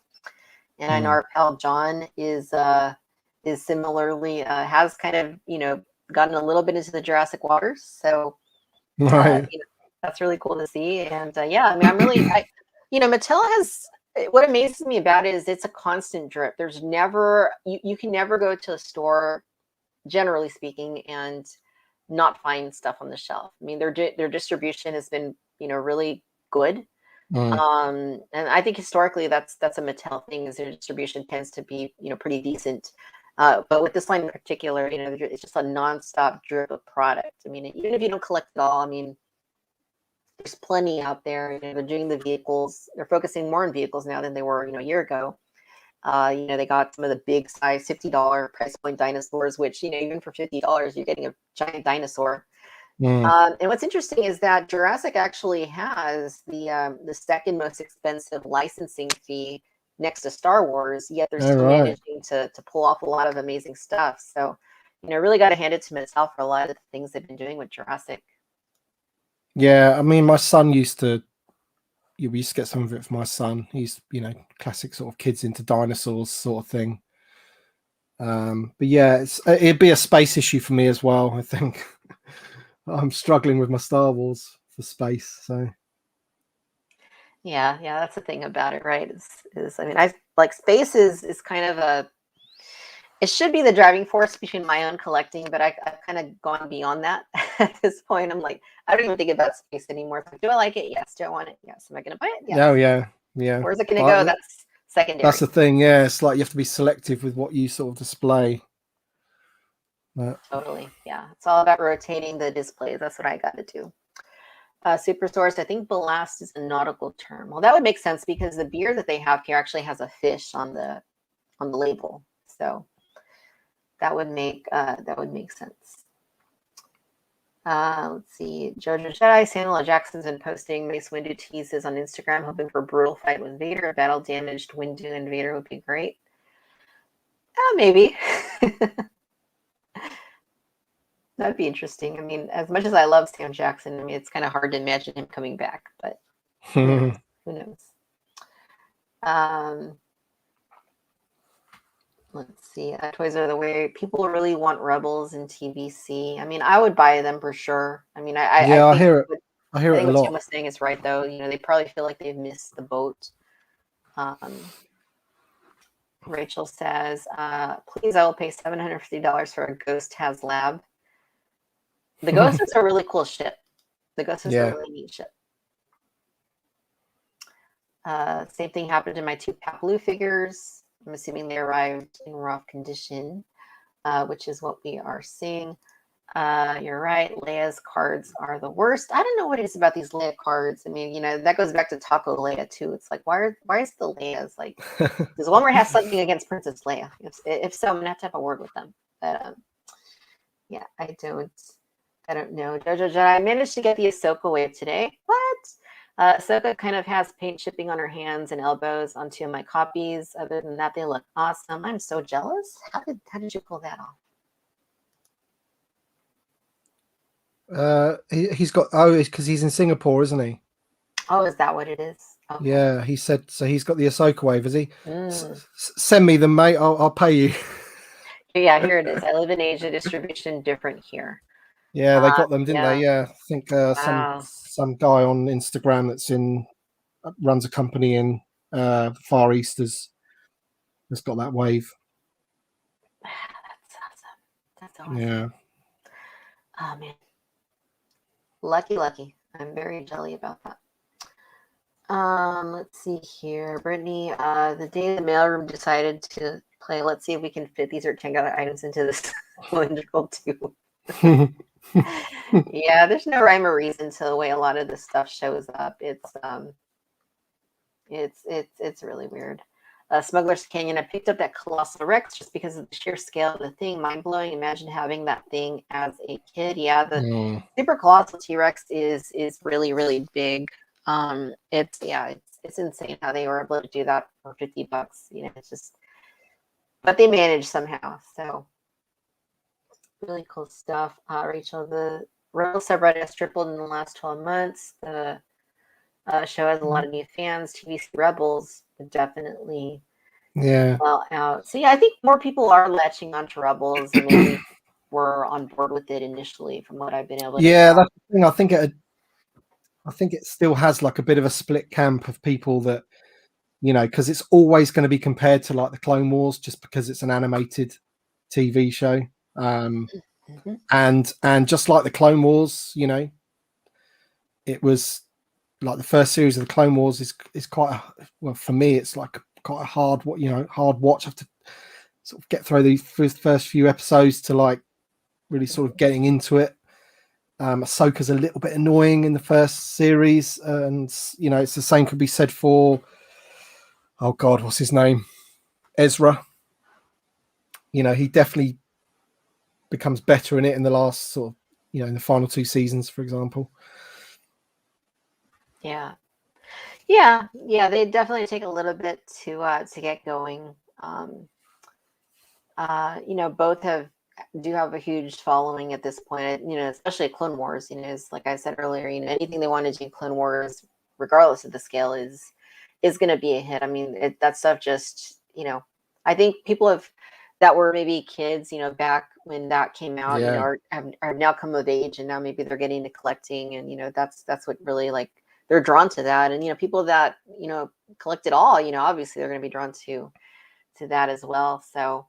And I know our pal John is similarly has kind of gotten a little bit into the Jurassic waters. So right. That's really cool to see. And yeah, I mean, Mattel has, what amazes me about it is it's a constant drip. There's never, you can never go to a store, generally speaking, and not find stuff on the shelf. I mean, their distribution has been, really good. And I think historically that's a Mattel thing, is their distribution tends to be, pretty decent. But with this line in particular, it's just a nonstop drip of product. I mean, even if you don't collect it all, I mean, there's plenty out there. They're doing the vehicles. They're focusing more on vehicles now than they were, a year ago. They got some of the big size $50 price point dinosaurs, which, even for $50, you're getting a giant dinosaur. And what's interesting is that Jurassic actually has the second most expensive licensing fee next to Star Wars, yet they're still managing to pull off a lot of amazing stuff. So, really got to hand it to Mattel for a lot of the things they've been doing with Jurassic. Yeah, I mean, my son we used to get some of it for my son. He's, classic sort of kids into dinosaurs sort of thing. But yeah, it'd be a space issue for me as well, I think. I'm struggling with my Star Wars for space, so. Yeah, that's the thing about it, right? I mean, I like space is kind of it should be the driving force between my own collecting, but I've kind of gone beyond that at this point. I'm like, I don't even think about space anymore. It's like, do I like it? Yes. Do I want it? Yes. Am I going to buy it? Yes. Oh, yeah. Where's it going to go? That's secondary. That's the thing. Yeah, it's like you have to be selective with what you sort of display. Totally. Yeah, it's all about rotating the displays. That's what I got to do. Super sourced. I think ballast is a nautical term. Well, that would make sense because the beer that they have here actually has a fish on the label. So that would make sense. Let's see. Jojo Jedi, Samuel L. Jackson's been posting Mace Windu teases on Instagram, hoping for a brutal fight with Vader. A battle damaged Windu and Vader would be great. Maybe. That'd be interesting. I mean, as much as I love Sam Jackson, I mean, it's kind of hard to imagine him coming back, but who knows? Let's see. Toys are the way. People really want Rebels and TVC. I mean, I would buy them for sure. I mean, I think I hear it. I hear it a lot. What Tim was saying is right, though. They probably feel like they've missed the boat. Rachel says, please, I will pay $750 for a Ghost HasLab. The Ghosts are a really cool ship. The Ghosts are a really neat ship. Same thing happened to my 2 Papalu figures. I'm assuming they arrived in rough condition, which is what we are seeing. You're right. Leia's cards are the worst. I don't know what it is about these Leia cards. I mean, that goes back to Taco Leia too. It's like, why is the Leia's like? Does Walmart have something against Princess Leia? If so, I'm gonna have to have a word with them. But yeah, I don't know. Jojo, I managed to get the Ahsoka wave today. What? Ahsoka kind of has paint chipping on her hands and elbows on 2 of my copies. Other than that, they look awesome. I'm so jealous. How did you pull that off? He's got, it's because he's in Singapore, isn't he? Oh, is that what it is? Okay. Yeah, he said so. He's got the Ahsoka wave, is he? Send me them, mate. I'll pay you. Yeah, here it is. I live in Asia. Distribution different here. Yeah, they got them, didn't yeah. they? Yeah, I think Wow. some guy on Instagram that's runs a company in Far East has got that wave. That's awesome. That's awesome. Yeah. Oh man. Lucky. I'm very jelly about that. Let's see here. Brittany, the day the mailroom decided to play, let's see if we can fit these rectangular items into this cylindrical tube. Yeah, there's no rhyme or reason to the way a lot of this stuff shows up. It's really weird. Smuggler's Canyon, I picked up that Colossal Rex just because of the sheer scale of the thing. Mind-blowing. Imagine having that thing as a kid. Yeah, the Super Colossal T-Rex is really, really big. It's insane how they were able to do that for $50. It's just, but they managed somehow. So really cool stuff. Rachel, the Rebel subreddit has tripled in the last 12 months. The show has a lot of new fans. TVC Rebels definitely well out. So yeah, I think more people are latching onto Rebels and maybe were on board with it initially, from what I've been able to tell. That's the thing. I think it still has like a bit of a split camp of people that, because it's always going to be compared to like the Clone Wars, just because it's an animated TV show. And just like the Clone Wars, it was like the first series of the Clone Wars is quite for me, it's like quite a hard watch. I have to sort of get through the first few episodes to like really sort of getting into it. Ahsoka's a little bit annoying in the first series, and it's the same could be said for, oh God, what's his name? Ezra. He definitely becomes better in it in the last sort of, in the final 2 seasons, for example. Yeah, they definitely take a little bit to get going. Both do have a huge following at this point. Especially Clone Wars. Is like I said earlier. Anything they want to do in Clone Wars, regardless of the scale, is going to be a hit. I mean, that stuff just I think people that were maybe kids, back when that came out, have now come of age, and now maybe they're getting to collecting, and that's what really like they're drawn to that, and people that collect it all, obviously they're going to be drawn to that as well. So,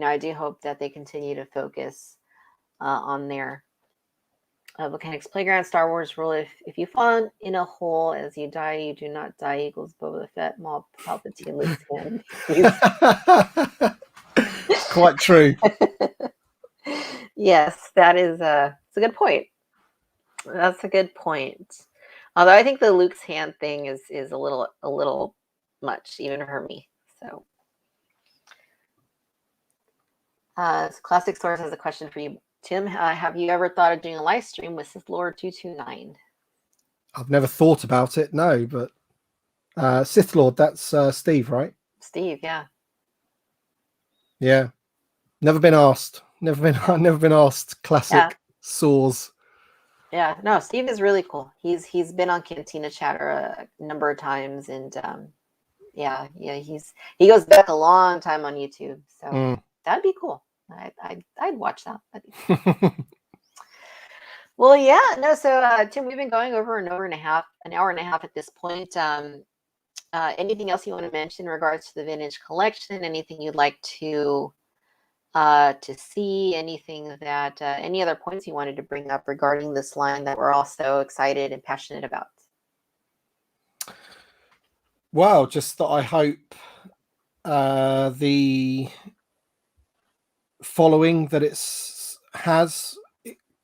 I do hope that they continue to focus on their mechanics. Playground Star Wars rule: if you fall in a hole as you die, you do not die. Equals Boba Fett, Maul, Palpatine, Luke's hand. Quite true. Yes, that is it's a good point. That's a good point. Although I think the Luke's hand thing is a little much even for me. So, Classic Source has a question for you, Tim. Have you ever thought of doing a live stream with Sith Lord 229? I've never thought about it, no, but Sith Lord, that's Steve, right? Steve, yeah. Yeah. Never been asked. Never been asked. Classic Source. Yeah, no, Steve is really cool. He's been on Cantina Chatter a number of times, and he goes back a long time on YouTube, so that'd be cool. I'd watch that. Well, yeah, no. So, Tim, we've been going over an hour and a half at this point. Anything else you want to mention in regards to the vintage collection? Anything you'd like to see? Anything that any other points you wanted to bring up regarding this line that we're all so excited and passionate about? Well, just that I hope the following that it has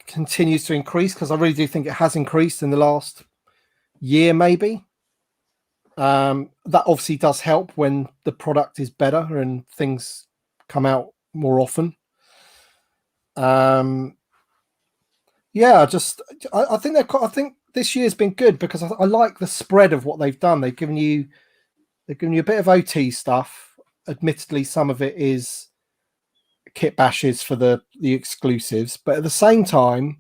continues to increase, because I really do think it has increased in the last year, maybe. That obviously does help when the product is better and things come out more often. Yeah, I think this year's been good because I like the spread of what they've done. They've given you a bit of OT stuff. Admittedly, some of it is kit bashes for the exclusives, but at the same time,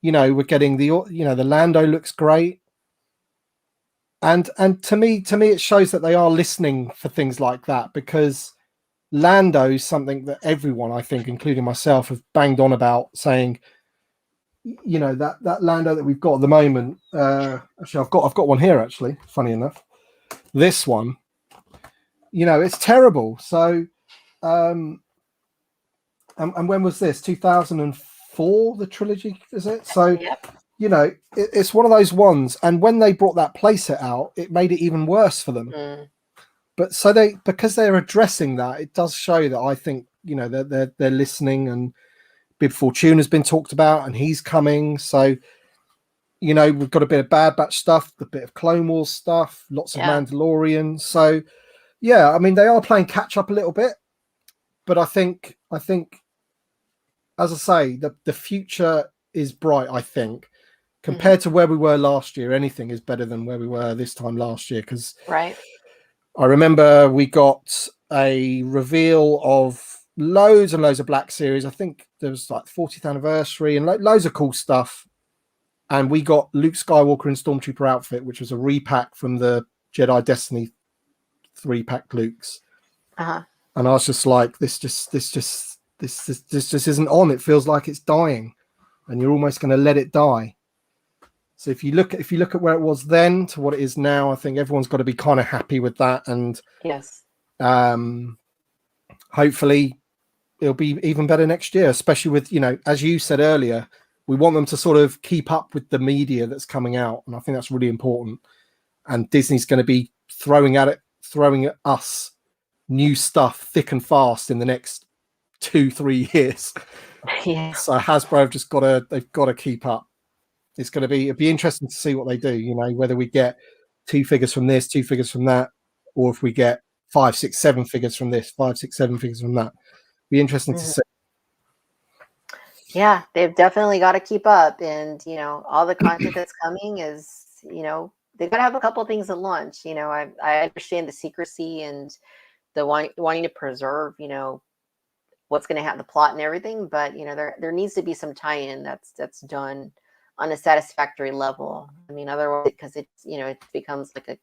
we're getting the Lando looks great. And to me, it shows that they are listening for things like that, because Lando is something that everyone, I think, including myself, have banged on about, saying, that Lando that we've got at the moment. Actually, I've got one here. Actually, funny enough, this one, it's terrible. So, and when was this? 2004, the trilogy, is it? So. Yep. It's one of those ones, and when they brought that playset out, it made it even worse for them. But because they're addressing that, it does show that I think they're listening. And Bib Fortune has been talked about, and he's coming. So we've got a bit of Bad Batch stuff, a bit of Clone Wars stuff, lots of Mandalorian. So yeah, I mean, they are playing catch up a little bit, but I think as I say, the future is bright. I think. Compared to where we were last year, anything is better than where we were this time last year. Because I remember we got a reveal of loads and loads of Black Series. I think there was like 40th anniversary and loads of cool stuff. And we got Luke Skywalker in Stormtrooper outfit, which was a repack from the Jedi Destiny 3-pack Lukes. And I was just like, this just isn't on. It feels like it's dying, and you're almost going to let it die. So if you look at where it was then to what it is now, I think everyone's got to be kind of happy with that. And hopefully it'll be even better next year, especially with, as you said earlier, we want them to sort of keep up with the media that's coming out. And I think that's really important. And Disney's going to be throwing at us new stuff thick and fast in the next 2-3 years. So Hasbro they've got to keep up. It'd be interesting to see what they do, whether we get 2 figures from this, 2 figures from that, or if we get 5, 6, 7 figures from this, 5, 6, 7 figures from that. Be interesting to see. Yeah, they've definitely got to keep up, and all the content that's coming is, they've got to have a couple of things at launch. I understand the secrecy and the wanting to preserve, what's going to have the plot and everything, but there needs to be some tie-in that's done on a satisfactory level. I mean, otherwise, because it's it becomes like it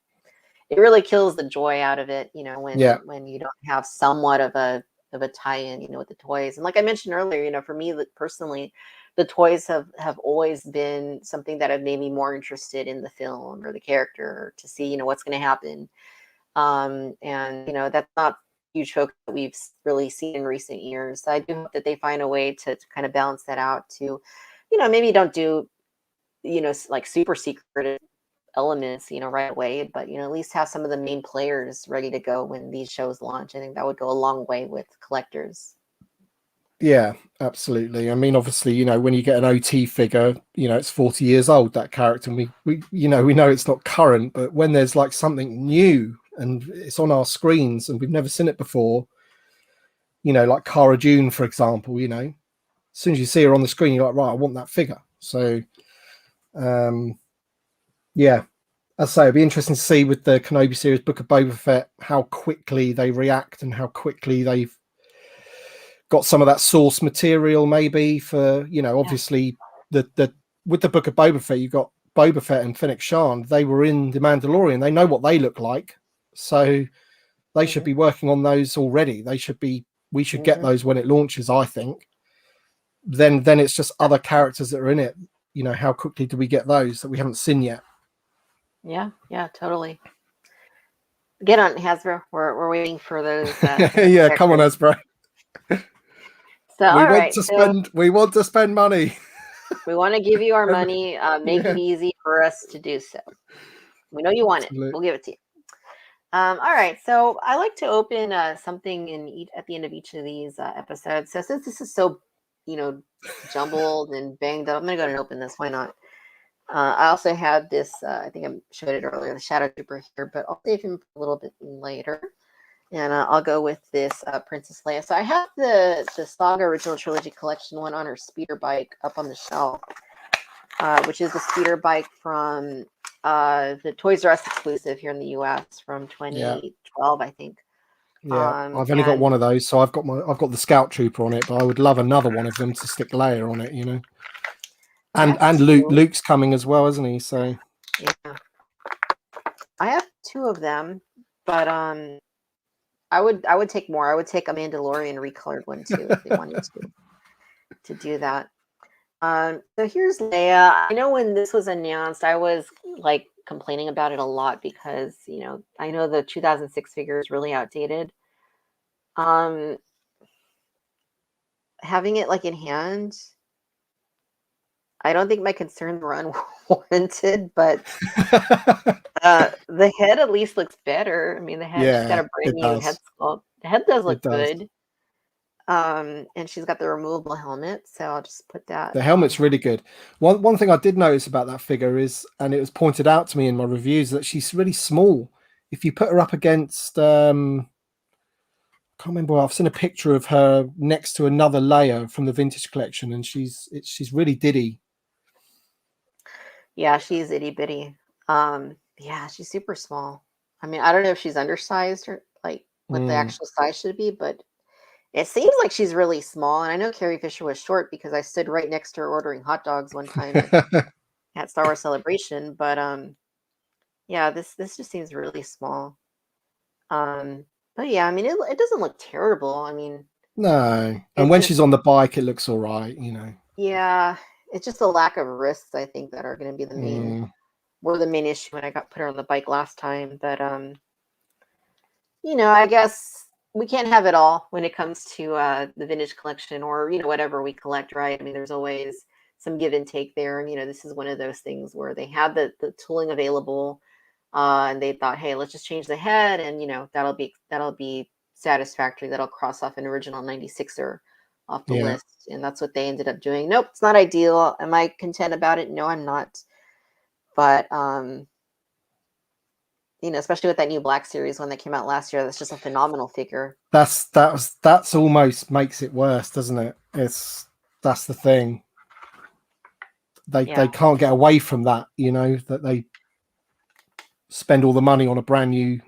really kills the joy out of it. When you don't have somewhat of a tie-in, with the toys. And like I mentioned earlier, for me personally, the toys have always been something that have made me more interested in the film or the character, to see what's going to happen. And that's not huge focus that we've really seen in recent years. So I do hope that they find a way to kind of balance that out. To maybe don't do like super secret elements right away, but at least have some of the main players ready to go when these shows launch. I think that would go a long way with collectors. Yeah, absolutely. I mean, obviously, when you get an OT figure, it's 40 years old, that character, and we know it's not current, but when there's like something new and it's on our screens and we've never seen it before, like Cara Dune, for example, as soon as you see her on the screen, you're like, right, I want that figure. So yeah, as I say, it'd be interesting to see with the Kenobi series, Book of Boba Fett, how quickly they react and how quickly they've got some of that source material, maybe for obviously the with the Book of Boba Fett, you've got Boba Fett and Fennec Shand. They were in The Mandalorian. They know what they look like, so they should be working on those already. We should get those when it launches, I think. Then it's just other characters that are in it. How quickly do we get those that we haven't seen yet? Yeah, totally. Get on, Hasbro. We're waiting for those. Yeah, come on, Hasbro. So we want to spend money. We want to give you our money. Make it easy for us to do so. We know you want it. We'll give it to you. All right. So I like to open something at the end of each of these episodes. So since this is so, jumbled and banged up. I'm gonna go ahead and open this. Why not? I also had this. I think I showed it earlier. The Shadow Trooper here, but I'll save him a little bit later. And I'll go with this Princess Leia. So I have the Saga Original Trilogy Collection one on her speeder bike up on the shelf, which is the speeder bike from the Toys R Us exclusive here in the U.S. from 2012, I think. Yeah, I've only got one of those, so I've got the Scout Trooper on it, but I would love another one of them to stick Leia on it, you know. And Luke's coming as well, isn't he? So yeah, I have two of them, but I would take more. I would take a Mandalorian recolored one too if they wanted to do that. So here's Leia. I know when this was announced, I was like complaining about it a lot because, you know, I know the 2006 figure is really outdated. Having it like in hand, I don't think my concerns were unwarranted, but the head at least looks better. I mean, the head, she's got a brand new head sculpt. The head does look good. And she's got the removable helmet, so I'll just put that. The helmet's really good. One thing I did notice about that figure is, and it was pointed out to me in my reviews, that she's really small. If you put her up against, I can't remember. I've seen a picture of her next to another Leia from the vintage collection, and she's really diddy. Yeah, she's itty bitty. Yeah, she's super small. I mean, I don't know if she's undersized or like what the actual size should be, but it seems like she's really small. And I know Carrie Fisher was short because I stood right next to her ordering hot dogs one time at Star Wars Celebration. But yeah, this just seems really small. But yeah, I mean, it doesn't look terrible. I mean, no. And when she's on the bike, it looks all right, you know. Yeah, it's just a lack of wrists, I think, that are going to be the main issue when I put her on the bike last time. But you know, I guess we can't have it all when it comes to the vintage collection or, you know, whatever we collect, right? I mean, there's always some give and take there. And, you know, this is one of those things where they had the tooling available and they thought, hey, let's just change the head. And, you know, that'll be satisfactory. That'll cross off an original 96er off the list. And that's what they ended up doing. Nope, it's not ideal. Am I content about it? No, I'm not. But, you know, especially with that new Black Series one that came out last year, that's just a phenomenal figure. That's almost makes it worse, doesn't it? That's the thing. They can't get away from that, you know, that they spend all the money on a brand new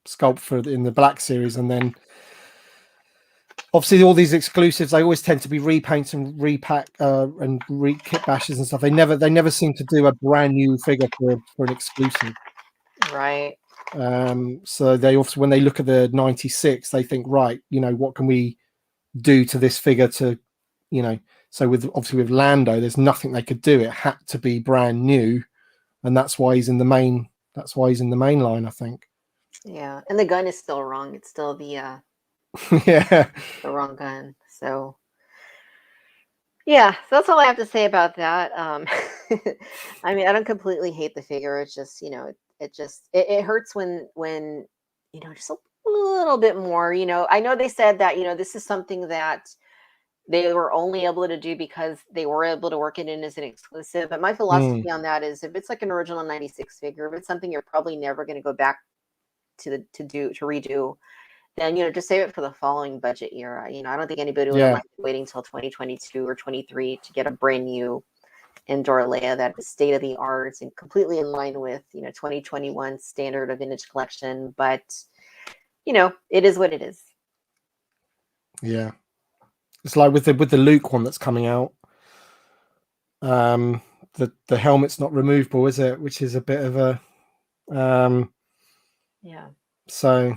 sculpt in the Black Series, and then obviously all these exclusives, they always tend to be repaints and repack and kit bashes and stuff. They never seem to do a brand new figure for an exclusive. Right. So they also, when they look at the 96, they think, right, you know, what can we do to this figure to, you know, so with Lando, there's nothing they could do. It had to be brand new, and that's why he's in the main line, I think. Yeah, and the gun is still wrong. It's still the the wrong gun. So yeah, so that's all I have to say about that. I mean, I don't completely hate the figure. It's just, you know, it hurts when you know, just a little bit more. You know, I know they said that, you know, this is something that they were only able to do because they were able to work it in as an exclusive. But my philosophy on that is, if it's like an original 96 figure, if it's something you're probably never going to go back to redo, then, you know, just save it for the following budget year. You know, I don't think anybody would mind waiting till 2022 or 23 to get a brand new Endor Leia that is state of the art and completely in line with, you know, 2021 standard of vintage collection. But, you know, it is what it is. Yeah. It's like with the Luke one that's coming out. The helmet's not removable, is it? Which is a bit of a yeah. So,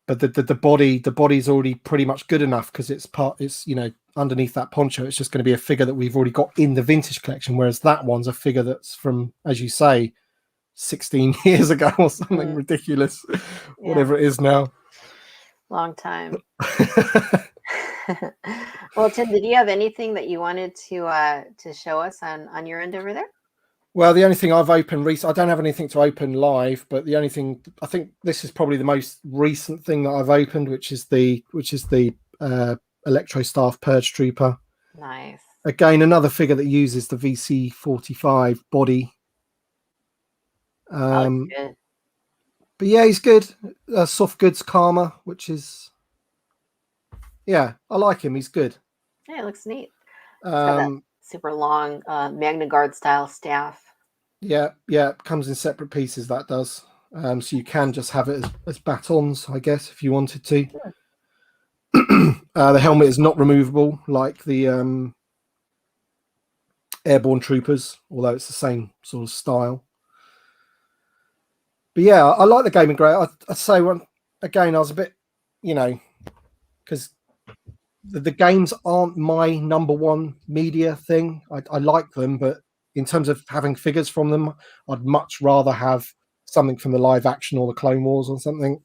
but the body's already pretty much good enough because it's you know, underneath that poncho, it's just going to be a figure that we've already got in the vintage collection, whereas that one's a figure that's from, as you say, 16 years ago or something ridiculous, whatever it is now. Long time. Well, Tim, did you have anything that you wanted to show us on your end over there? Well, the only thing I've opened recently, I don't have anything to open live, but the only thing, I think this is probably the most recent thing that I've opened, which is the Electro Staff Purge Trooper. Nice. Again, another figure that uses the VC45 body. Good. But yeah, he's good. Soft goods Karma, which is, yeah, I like him. He's good. Yeah, it looks neat. It's got that super long Magna Guard style staff. Yeah, it comes in separate pieces, that does. So you can just have it as batons, I guess, if you wanted to. Sure. The helmet is not removable like the airborne troopers, although it's the same sort of style. But yeah, I like the gaming grey. I'd say again, I was a bit, because the games aren't my number one media thing. I like them, but in terms of having figures from them, I'd much rather have something from the live action or the Clone Wars or something.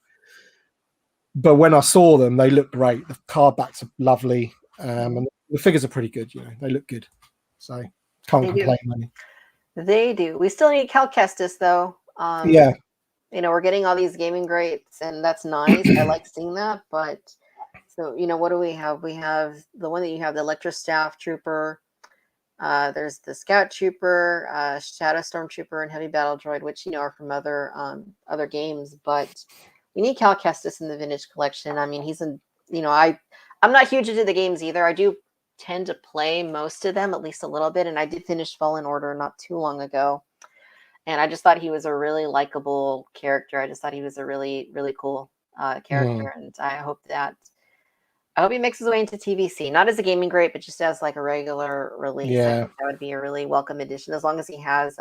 But when I saw them, they look great. The card backs are lovely, and the figures are pretty good. They look good, so can't complain. They do. We still need Cal Kestis though. Yeah. We're getting all these gaming greats, and that's nice. I like seeing that, but so what do we have? We have the one that you have, the Electro Staff Trooper. There's the Scout Trooper, Shadow Storm Trooper, and Heavy Battle Droid, which are from other games. But we need Cal Kestis in the Vintage Collection. I mean, he's I'm not huge into the games either. I do tend to play most of them, at least a little bit, and I did finish Fallen Order not too long ago. And I just thought he was a really likable character. I just thought he was a really, really cool character. And I hope he makes his way into TVC, not as a gaming great, but just as like a regular release. Yeah. I think that would be a really welcome addition, as long as he has,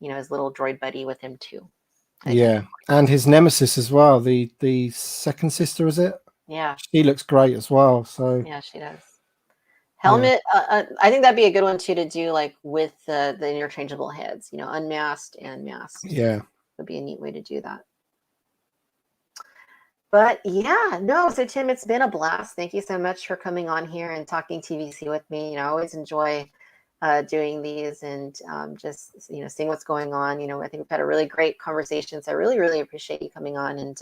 his little droid buddy with him too. And his nemesis as well. The second sister, is it? Yeah. She looks great as well. So yeah, she does. Helmet, I think that'd be a good one too to do, like with the interchangeable heads, unmasked and masked. Yeah, would be a neat way to do that. But yeah, no. So Tim, it's been a blast. Thank you so much for coming on here and talking TVC with me. I always enjoy doing these and just seeing what's going on. I think we've had a really great conversation. So I really, really appreciate you coming on and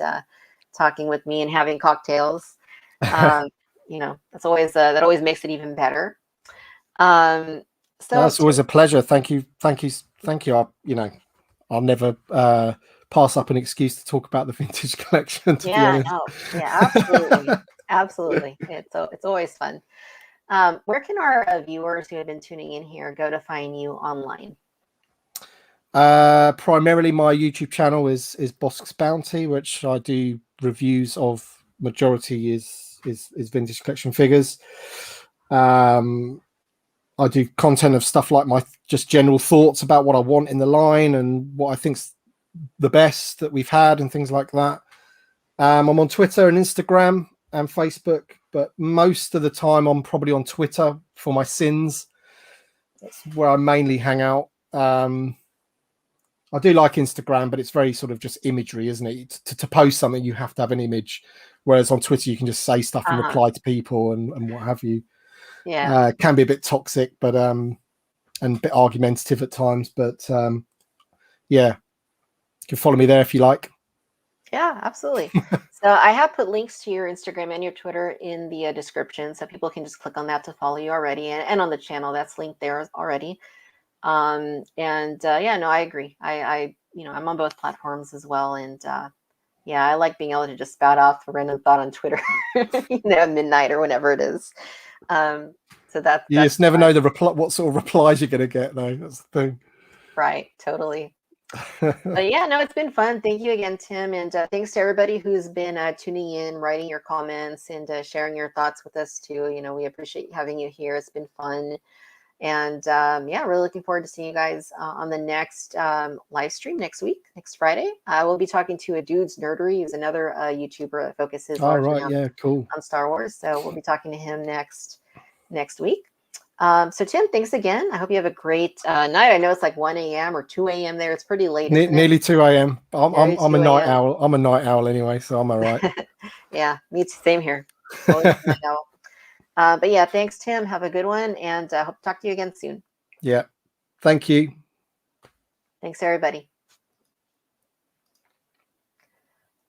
talking with me and having cocktails. That's always that always makes it even better. So that's always a pleasure. Thank you. I'll never pass up an excuse to talk about the vintage collection. To be honest. Absolutely. It's always fun. Where can our viewers who have been tuning in here go to find you online? Primarily, my YouTube channel is Bossk's Bounty, which I do reviews of. Majority is vintage collection figures. I do content of stuff like my just general thoughts about what I want in the line and what I think's the best that we've had and things like that. I'm on Twitter and Instagram and Facebook, but most of the time I'm probably on Twitter for my sins. That's where I mainly hang out. I do like Instagram, but it's very sort of just imagery, isn't it? To post something, you have to have an image. Whereas on Twitter, you can just say stuff and reply to people and what have you. Yeah. It can be a bit toxic, but and a bit argumentative at times. But yeah, you can follow me there if you like. Yeah, absolutely. So I have put links to your Instagram and your Twitter in the description, so people can just click on that to follow you already, and on the channel that's linked there already. I agree. I'm on both platforms as well, and I like being able to just spout off a random thought on Twitter, at midnight or whenever it is. So that's you just never know what sort of replies you're going to get, though. That's the thing. Right. Totally. But yeah, no, it's been fun. Thank you again, Tim, and thanks to everybody who's been tuning in, writing your comments, and sharing your thoughts with us too. We appreciate having you here. It's been fun. And really looking forward to seeing you guys on the next live stream next week, next Friday. We'll be talking to a Dude's Nerdery, who's another YouTuber that focuses cool. on Star Wars. So we'll be talking to him next week. So Tim, thanks again. I hope you have a great night. I know it's like 1 a.m. or 2 a.m. there. It's pretty late. Nearly 2 a.m. I'm a night owl. I'm a night owl anyway, so I'm all right. Yeah, me too. Same here. Night owl. But yeah, thanks, Tim. Have a good one, and hope to talk to you again soon. Yeah. Thank you. Thanks, everybody.